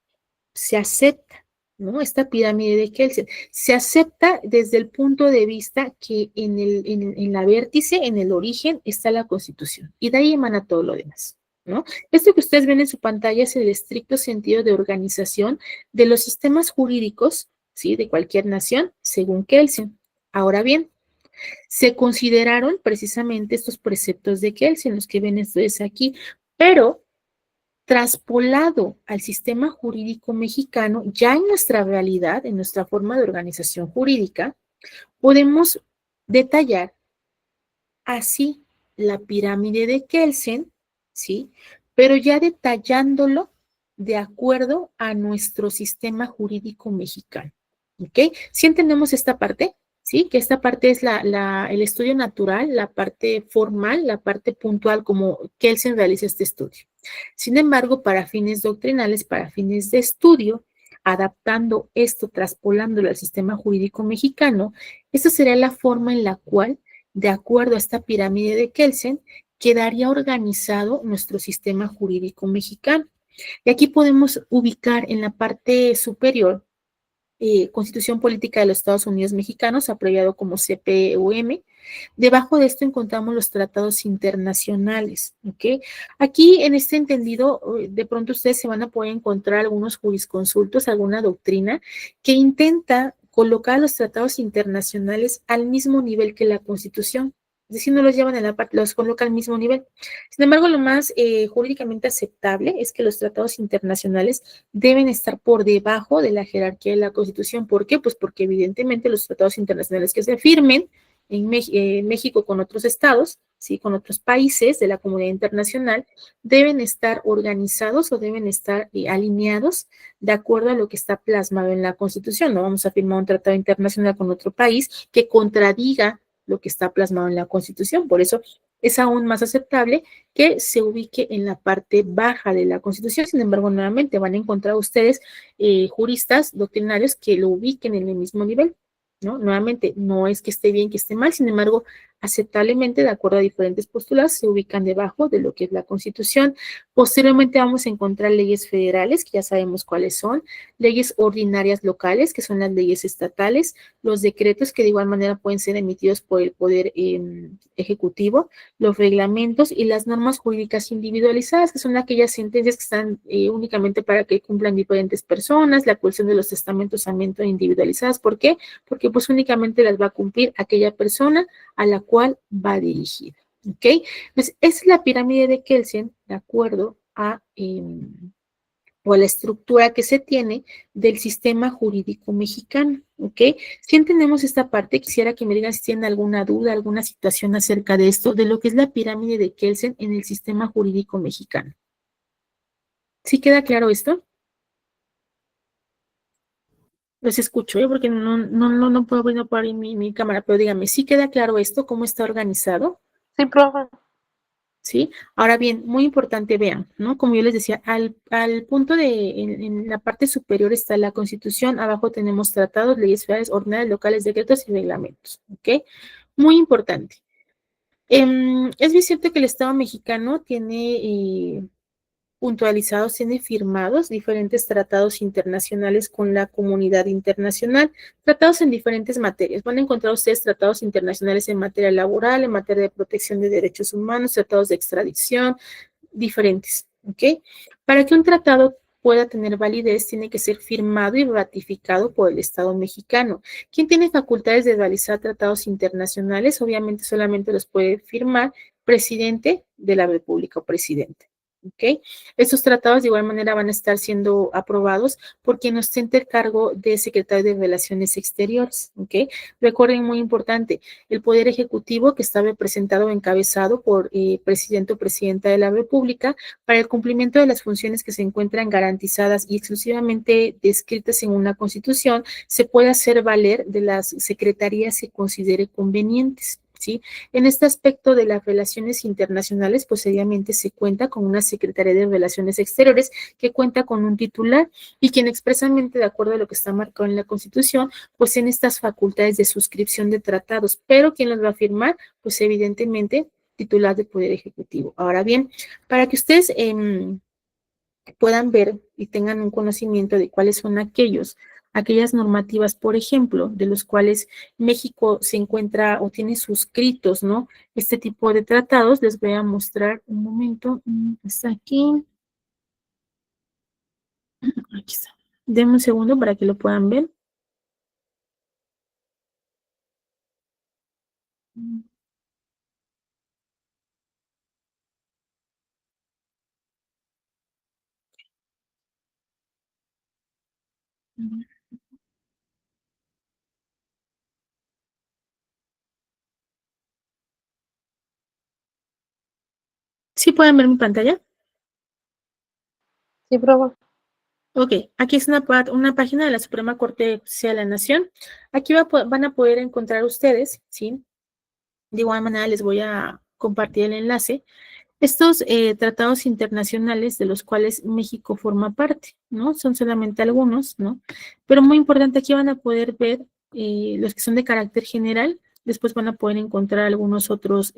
Se acepta, ¿no? Esta pirámide de Kelsen se acepta desde el punto de vista que en la vértice, en el origen, está la Constitución y de ahí emana todo lo demás, ¿no? Esto que ustedes ven en su pantalla es el estricto sentido de organización de los sistemas jurídicos, ¿sí? De cualquier nación, según Kelsen. Ahora bien, se consideraron precisamente estos preceptos de Kelsen, los que ven ustedes aquí, pero traspolado al sistema jurídico mexicano, ya en nuestra realidad, en nuestra forma de organización jurídica, podemos detallar así la pirámide de Kelsen, ¿sí? Pero ya detallándolo de acuerdo a nuestro sistema jurídico mexicano, ¿ok? ¿Sí entendemos esta parte? ¿Sí? Que esta parte es el estudio natural, la parte formal, la parte puntual, como Kelsen realiza este estudio. Sin embargo, para fines doctrinales, para fines de estudio, adaptando esto, traspolándolo al sistema jurídico mexicano, esta sería la forma en la cual, de acuerdo a esta pirámide de Kelsen, quedaría organizado nuestro sistema jurídico mexicano. Y aquí podemos ubicar en la parte superior Constitución Política de los Estados Unidos Mexicanos, abreviado como CPUM. Debajo de esto encontramos los tratados internacionales, ¿ok? Aquí, en este entendido, de pronto ustedes se van a poder encontrar algunos jurisconsultos, alguna doctrina que intenta colocar a los tratados internacionales al mismo nivel que la Constitución. Es decir, no los llevan a la parte, los coloca al mismo nivel. Sin embargo, lo más jurídicamente aceptable es que los tratados internacionales deben estar por debajo de la jerarquía de la Constitución. ¿Por qué? Pues porque evidentemente los tratados internacionales que se firmen en México con otros estados, ¿sí? Con otros países de la comunidad internacional, deben estar organizados o deben estar alineados de acuerdo a lo que está plasmado en la Constitución. No vamos a firmar un tratado internacional con otro país que contradiga lo que está plasmado en la Constitución. Por eso es aún más aceptable que se ubique en la parte baja de la Constitución. Sin embargo, nuevamente van a encontrar ustedes juristas doctrinarios que lo ubiquen en el mismo nivel, ¿no? Nuevamente, no es que esté bien, que esté mal, sin embargo, aceptablemente, de acuerdo a diferentes postulados, se ubican debajo de lo que es la Constitución. Posteriormente vamos a encontrar leyes federales, que ya sabemos cuáles son, leyes ordinarias locales, que son las leyes estatales, los decretos, que de igual manera pueden ser emitidos por el Poder Ejecutivo, los reglamentos y las normas jurídicas individualizadas, que son aquellas sentencias que están únicamente para que cumplan diferentes personas, la cuestión de los testamentos individualizadas. ¿Por qué? Porque pues únicamente las va a cumplir aquella persona a la cual va dirigida, ¿ok? Pues esa es la pirámide de Kelsen, de acuerdo a, o a la estructura que se tiene del sistema jurídico mexicano, ¿ok? Si entendemos esta parte, quisiera que me digan si tienen alguna duda, alguna situación acerca de esto, de lo que es la pirámide de Kelsen en el sistema jurídico mexicano. ¿Sí queda claro esto? Los escucho, porque no puedo abrir por ahí mi cámara, pero dígame, ¿sí queda claro esto? ¿Cómo está organizado? Sí, profe. ¿Sí? Ahora bien, muy importante, vean, ¿no? Como yo les decía, al punto en la parte superior está la Constitución, abajo tenemos tratados, leyes federales, ordinarias, locales, decretos y reglamentos, ¿ok? Muy importante. Es bien cierto que el Estado mexicano tiene puntualizados, tiene firmados diferentes tratados internacionales con la comunidad internacional, tratados en diferentes materias. Van a encontrar ustedes tratados internacionales en materia laboral, en materia de protección de derechos humanos, tratados de extradición, diferentes, ¿ok? Para que un tratado pueda tener validez, tiene que ser firmado y ratificado por el Estado mexicano. ¿Quién tiene facultades de realizar tratados internacionales? Obviamente solamente los puede firmar presidente de la República o presidente. ¿ok? Estos tratados de igual manera van a estar siendo aprobados por quien ostente el cargo de secretario de Relaciones Exteriores, ¿ok? Recuerden, muy importante, el Poder Ejecutivo que está representado o encabezado por presidente o presidenta de la República para el cumplimiento de las funciones que se encuentran garantizadas y exclusivamente descritas en una Constitución, se puede hacer valer de las secretarías que considere convenientes, ¿sí? En este aspecto de las relaciones internacionales, pues seriamente se cuenta con una Secretaría de Relaciones Exteriores que cuenta con un titular y quien expresamente, de acuerdo a lo que está marcado en la Constitución, pues en estas facultades de suscripción de tratados, pero quien los va a firmar, pues evidentemente titular del Poder Ejecutivo. Ahora bien, para que ustedes puedan ver y tengan un conocimiento de cuáles son aquellas normativas, por ejemplo, de los cuales México se encuentra o tiene suscritos, ¿no? Este tipo de tratados, les voy a mostrar un momento, está aquí. Aquí está. Denme un segundo para que lo puedan ver. ¿Sí pueden ver mi pantalla? Sí, profe. Ok, aquí es una página de la Suprema Corte de Justicia de la Nación. Aquí van a poder encontrar ustedes, ¿sí? De igual manera les voy a compartir el enlace. Estos tratados internacionales de los cuales México forma parte, ¿no? Son solamente algunos, ¿no? Pero muy importante, aquí van a poder ver los que son de carácter general, después van a poder encontrar algunos otros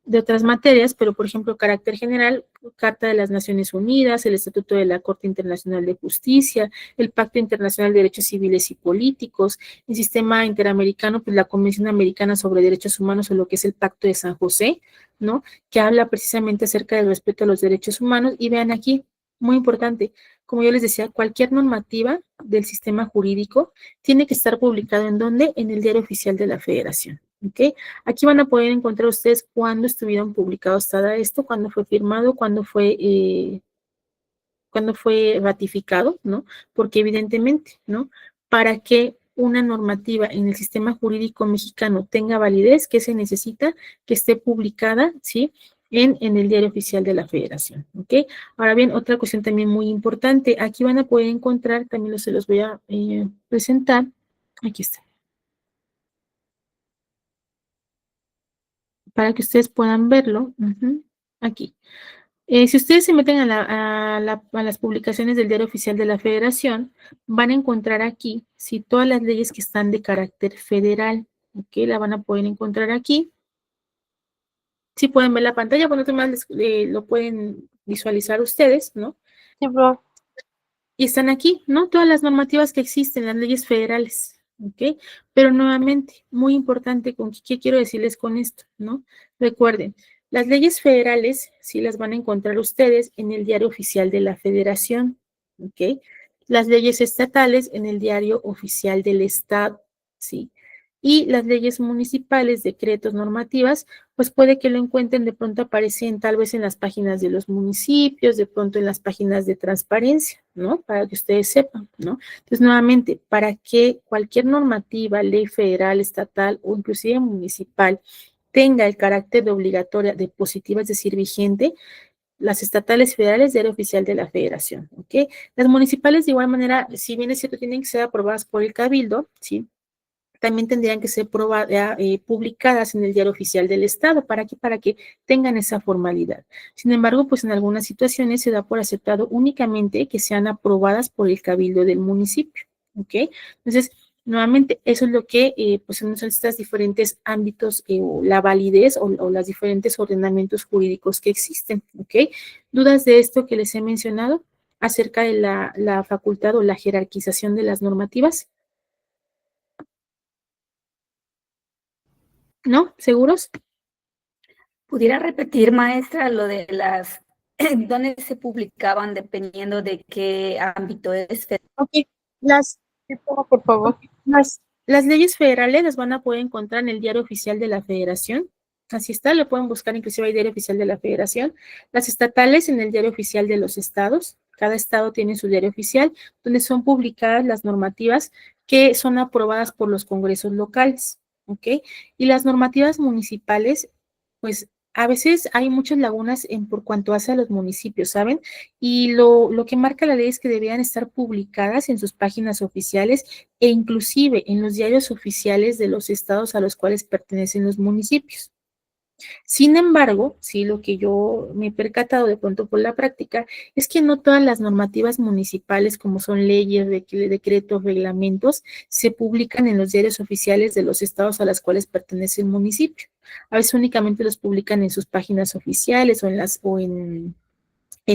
de otras materias, pero por ejemplo, carácter general, Carta de las Naciones Unidas, el Estatuto de la Corte Internacional de Justicia, el Pacto Internacional de Derechos Civiles y Políticos, el Sistema Interamericano, pues la Convención Americana sobre Derechos Humanos o lo que es el Pacto de San José, ¿no? Que habla precisamente acerca del respeto a los derechos humanos. Y vean aquí, muy importante, como yo les decía, cualquier normativa del sistema jurídico tiene que estar publicado ¿en dónde? En el Diario Oficial de la Federación, ¿ok? Aquí van a poder encontrar ustedes cuándo estuvieron publicados todo esto, cuándo fue firmado, cuándo fue ratificado, ¿no? Porque evidentemente, ¿no? Para que una normativa en el sistema jurídico mexicano tenga validez, ¿qué se necesita? Que esté publicada, ¿sí? En el Diario Oficial de la Federación, ¿ok? Ahora bien, otra cuestión también muy importante, aquí van a poder encontrar, también se los voy a presentar, aquí está, para que ustedes puedan verlo, aquí. Si ustedes se meten a las publicaciones del Diario Oficial de la Federación, van a encontrar aquí, sí, todas las leyes que están de carácter federal, ¿ok? La van a poder encontrar aquí. Si pueden ver la pantalla, bueno, más lo pueden visualizar ustedes, ¿no? Sí, profe. Y están aquí, ¿no? Todas las normativas que existen, las leyes federales, ¿ok? Pero nuevamente, muy importante, ¿qué quiero decirles con esto, no? Recuerden, las leyes federales sí las van a encontrar ustedes en el Diario Oficial de la Federación, ¿ok? Las leyes estatales en el Diario Oficial del Estado, ¿sí? Y las leyes municipales, decretos, normativas, pues puede que lo encuentren, de pronto aparecen tal vez en las páginas de los municipios, de pronto en las páginas de transparencia, ¿no? Para que ustedes sepan, ¿no? Entonces, nuevamente, para que cualquier normativa, ley federal, estatal o inclusive municipal tenga el carácter de obligatoria, de positiva, es decir, vigente, las estatales federales, Diario Oficial de la Federación, ¿ok? Las municipales, de igual manera, si bien es cierto, tienen que ser aprobadas por el Cabildo, ¿sí? También tendrían que ser publicadas en el Diario Oficial del Estado. ¿Para qué? Para que tengan esa formalidad. Sin embargo, pues en algunas situaciones se da por aceptado únicamente que sean aprobadas por el Cabildo del municipio, ¿ok? Entonces, nuevamente, eso es lo que, pues son estos diferentes ámbitos o la validez o los diferentes ordenamientos jurídicos que existen, ¿ok? ¿Dudas de esto que les he mencionado acerca de la facultad o la jerarquización de las normativas? ¿No? ¿Seguros? ¿Pudiera repetir, maestra, lo de las, dónde se publicaban dependiendo de qué ámbito es? Ok, las, Sí, profe, por favor. las leyes federales las van a poder encontrar en el Diario Oficial de la Federación, Así está, lo pueden buscar, inclusive hay Diario Oficial de la Federación. Las estatales en el Diario Oficial de los Estados. Cada estado tiene su diario oficial, donde son publicadas las normativas que son aprobadas por los congresos locales, ¿ok? Y las normativas municipales, pues a veces hay muchas lagunas por cuanto hace a los municipios, ¿saben? Y lo que marca la ley es que deberían estar publicadas en sus páginas oficiales e inclusive en los diarios oficiales de los estados a los cuales pertenecen los municipios. Sin embargo, sí, lo que yo me he percatado de pronto por la práctica es que no todas las normativas municipales, como son leyes, decretos, reglamentos, se publican en los diarios oficiales de los estados a los cuales pertenece el municipio. A veces únicamente los publican en sus páginas oficiales o en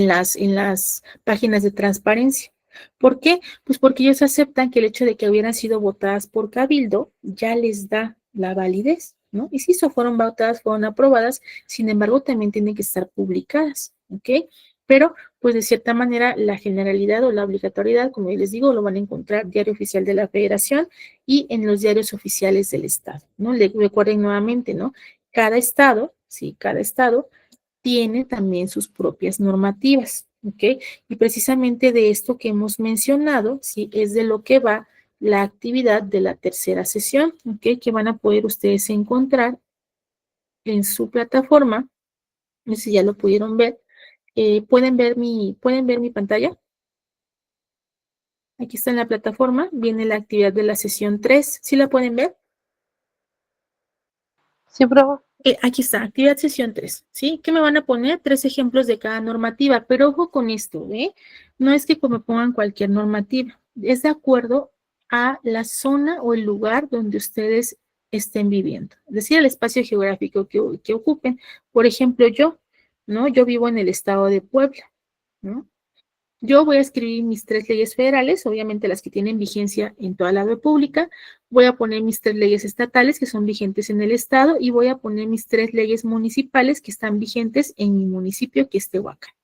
las páginas de transparencia. ¿Por qué? Pues porque ellos aceptan que el hecho de que hubieran sido votadas por cabildo ya les da la validez, ¿no? Y si eso fueron votadas, fueron aprobadas, sin embargo, también tienen que estar publicadas, ¿ok? Pero, pues de cierta manera, la generalidad o la obligatoriedad, como yo les digo, lo van a encontrar Diario Oficial de la Federación y en los diarios oficiales del Estado, ¿no? Recuerden nuevamente, ¿no? Cada estado, sí, cada estado tiene también sus propias normativas, ¿ok? Y precisamente de esto que hemos mencionado, ¿sí? Es de lo que va la actividad de la tercera sesión, ¿ok? Que van a poder ustedes encontrar en su plataforma. No sé si ya lo pudieron ver. ¿Pueden ver mi pantalla? Aquí está en la plataforma, viene la actividad de la sesión 3. ¿Sí la pueden ver? Sí, profe. Aquí está, actividad sesión 3, ¿sí? ¿Qué me van a poner? 3 ejemplos de cada normativa, pero ojo con esto, ¿eh? No es que me pongan cualquier normativa, es de acuerdo a la zona o el lugar donde ustedes estén viviendo, es decir, el espacio geográfico que ocupen. Por ejemplo, yo, ¿no? Yo vivo en el estado de Puebla, ¿no? Yo voy a escribir mis 3 leyes federales, obviamente las que tienen vigencia en toda la República. Voy a poner mis 3 leyes estatales que son vigentes en el estado y voy a poner mis 3 leyes municipales que están vigentes en mi municipio, que es Tehuacán.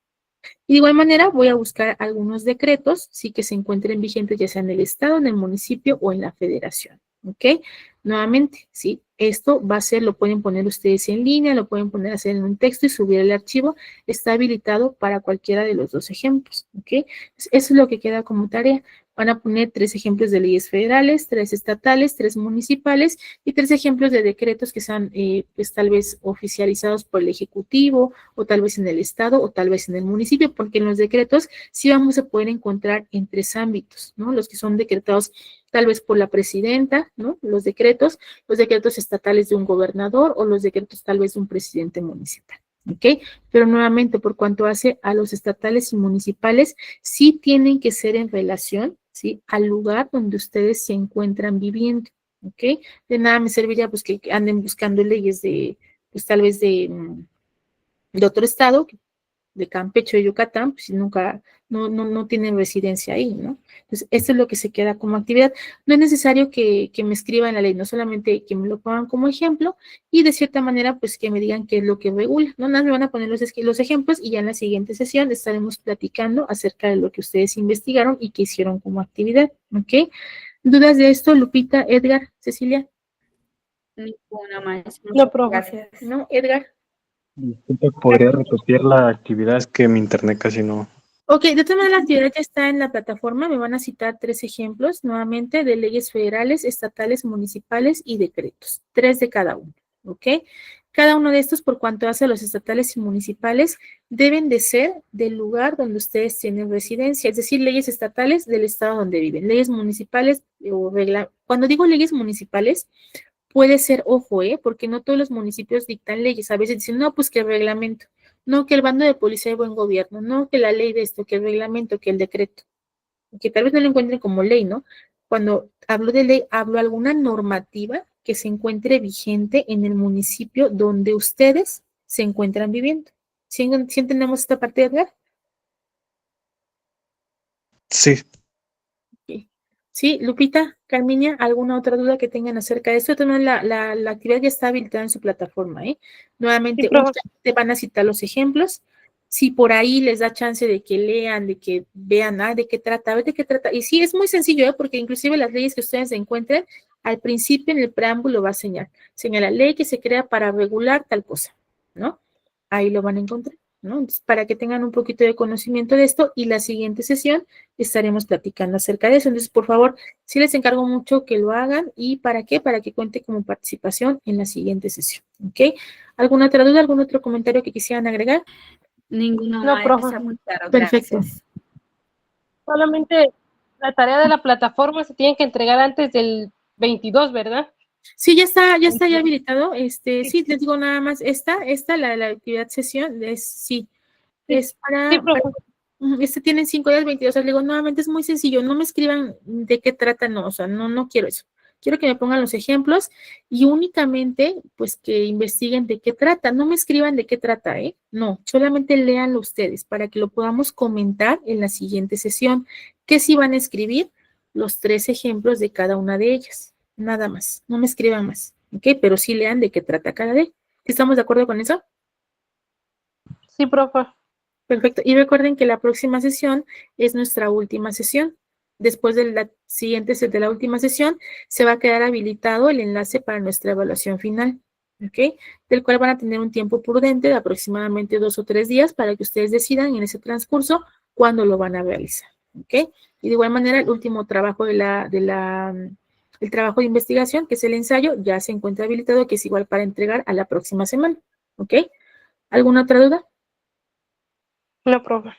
Y de igual manera voy a buscar algunos decretos, sí, que se encuentren vigentes ya sea en el estado, en el municipio o en la federación, ¿ok? Nuevamente, sí, esto va a ser, lo pueden poner ustedes en línea, lo pueden poner a hacer en un texto y subir el archivo, está habilitado para cualquiera de los 2 ejemplos, ¿ok? Eso es lo que queda como tarea. Van a poner 3 ejemplos de leyes federales, 3 estatales, 3 municipales y 3 ejemplos de decretos que sean, pues tal vez oficializados por el Ejecutivo o tal vez en el Estado o tal vez en el municipio, porque en los decretos sí vamos a poder encontrar en 3 ámbitos, ¿no? Los que son decretados tal vez por la presidenta, ¿no? Los decretos estatales de un gobernador o los decretos tal vez de un presidente municipal. ¿Ok? Pero nuevamente, por cuanto hace a los estatales y municipales, sí tienen que ser en relación, ¿sí? Al lugar donde ustedes se encuentran viviendo, ¿ok? De nada me serviría, pues, que anden buscando leyes de, pues, tal vez de otro estado, de Campeche o Yucatán, pues si nunca, no tienen residencia ahí, ¿no? Entonces, esto es lo que se queda como actividad. No es necesario que me escriban la ley, no solamente que me lo pongan como ejemplo y de cierta manera, pues que me digan qué es lo que regula, ¿no? Nada, me van a poner los ejemplos y ya en la siguiente sesión estaremos platicando acerca de lo que ustedes investigaron y que hicieron como actividad, ¿ok? ¿Dudas de esto, Lupita, Edgar, Cecilia? Ninguna, maestra. No, profe. Gracias. ¿No, Edgar? Disculpe, ¿podría repetir la actividad? Es que mi internet casi no. Ok, de todas maneras la actividad ya está en la plataforma, me van a citar 3 ejemplos nuevamente de leyes federales, estatales, municipales y decretos, 3 de cada uno, ¿ok? Cada uno de estos, por cuanto hace a los estatales y municipales, deben de ser del lugar donde ustedes tienen residencia, es decir, leyes estatales del estado donde viven, leyes municipales o cuando digo leyes municipales, puede ser, ojo, porque no todos los municipios dictan leyes. A veces dicen, no, pues que el reglamento, no que el bando de policía y buen gobierno, no que la ley de esto, que el reglamento, que el decreto, que tal vez no lo encuentren como ley, ¿no? Cuando hablo de ley, hablo alguna normativa que se encuentre vigente en el municipio donde ustedes se encuentran viviendo. ¿Sí entendemos esta parte, Edgar? Sí, Sí, Lupita, Carminia, ¿alguna otra duda que tengan acerca de esto? También la actividad ya está habilitada en su plataforma, ¿eh? Nuevamente, Sí, profe. te van a citar los ejemplos. Si por ahí les da chance de que lean, de que vean, de qué trata, a ver de qué trata. Y sí, es muy sencillo, porque inclusive las leyes que ustedes encuentren, al principio en el preámbulo va a señala ley que se crea para regular tal cosa, ¿no? Ahí lo van a encontrar, ¿no? Entonces, para que tengan un poquito de conocimiento de esto y la siguiente sesión estaremos platicando acerca de eso. Entonces, por favor, sí les encargo mucho que lo hagan y ¿para qué? Para que cuente como participación en la siguiente sesión, ¿ok? ¿Alguna otra duda, algún otro comentario que quisieran agregar? Ninguna No, profe. maestra, muy claro, Perfecto. gracias. Solamente la tarea de la plataforma se tiene que entregar antes del 22, ¿verdad? Sí, ya está ya habilitado. Sí, les digo nada más, la actividad sesión, sí, es Sí, profe. tienen 5 días, 22, o sea, le digo, nuevamente es muy sencillo, no me escriban de qué trata, no, o sea, no quiero eso. Quiero que me pongan los ejemplos y únicamente, pues, que investiguen de qué trata. No me escriban de qué trata, ¿eh? No, solamente léanlo ustedes para que lo podamos comentar en la siguiente sesión. Que sí van a escribir los 3 ejemplos de cada una de ellas. Nada más, no me escriban más, ¿ok? Pero sí lean de qué trata cada de. ¿Estamos de acuerdo con eso? Sí, profe. Perfecto. Y recuerden que la próxima sesión es nuestra última sesión. Después de la siguiente, de la última sesión, se va a quedar habilitado el enlace para nuestra evaluación final, ¿ok? Del cual van a tener un tiempo prudente de aproximadamente 2 o 3 días para que ustedes decidan en ese transcurso cuándo lo van a realizar, ¿ok? Y de igual manera, el último trabajo el trabajo de investigación, que es el ensayo, ya se encuentra habilitado, que es igual para entregar a la próxima semana, ¿ok? ¿Alguna otra duda? No, profe.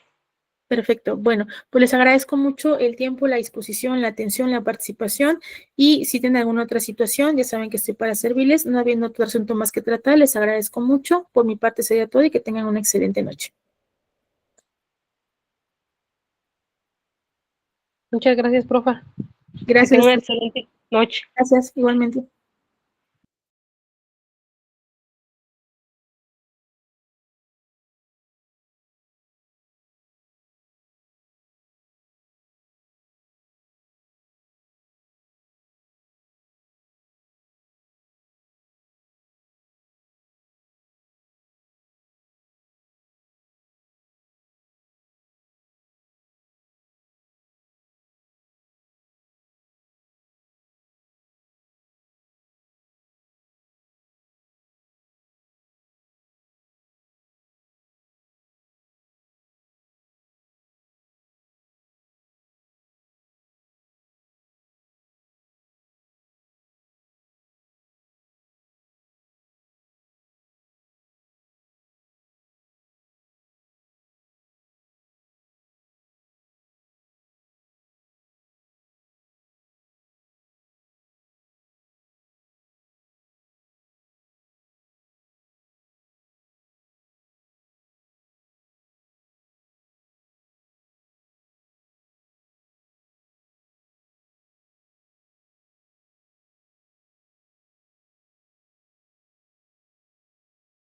Perfecto. Bueno, pues les agradezco mucho el tiempo, la disposición, la atención, la participación y si tienen alguna otra situación, ya saben que estoy para servirles. No habiendo otro asunto más que tratar, les agradezco mucho. Por mi parte sería todo y que tengan una excelente noche. Muchas gracias, profe. Que Gracias. tenga una excelente noche. Gracias, igualmente.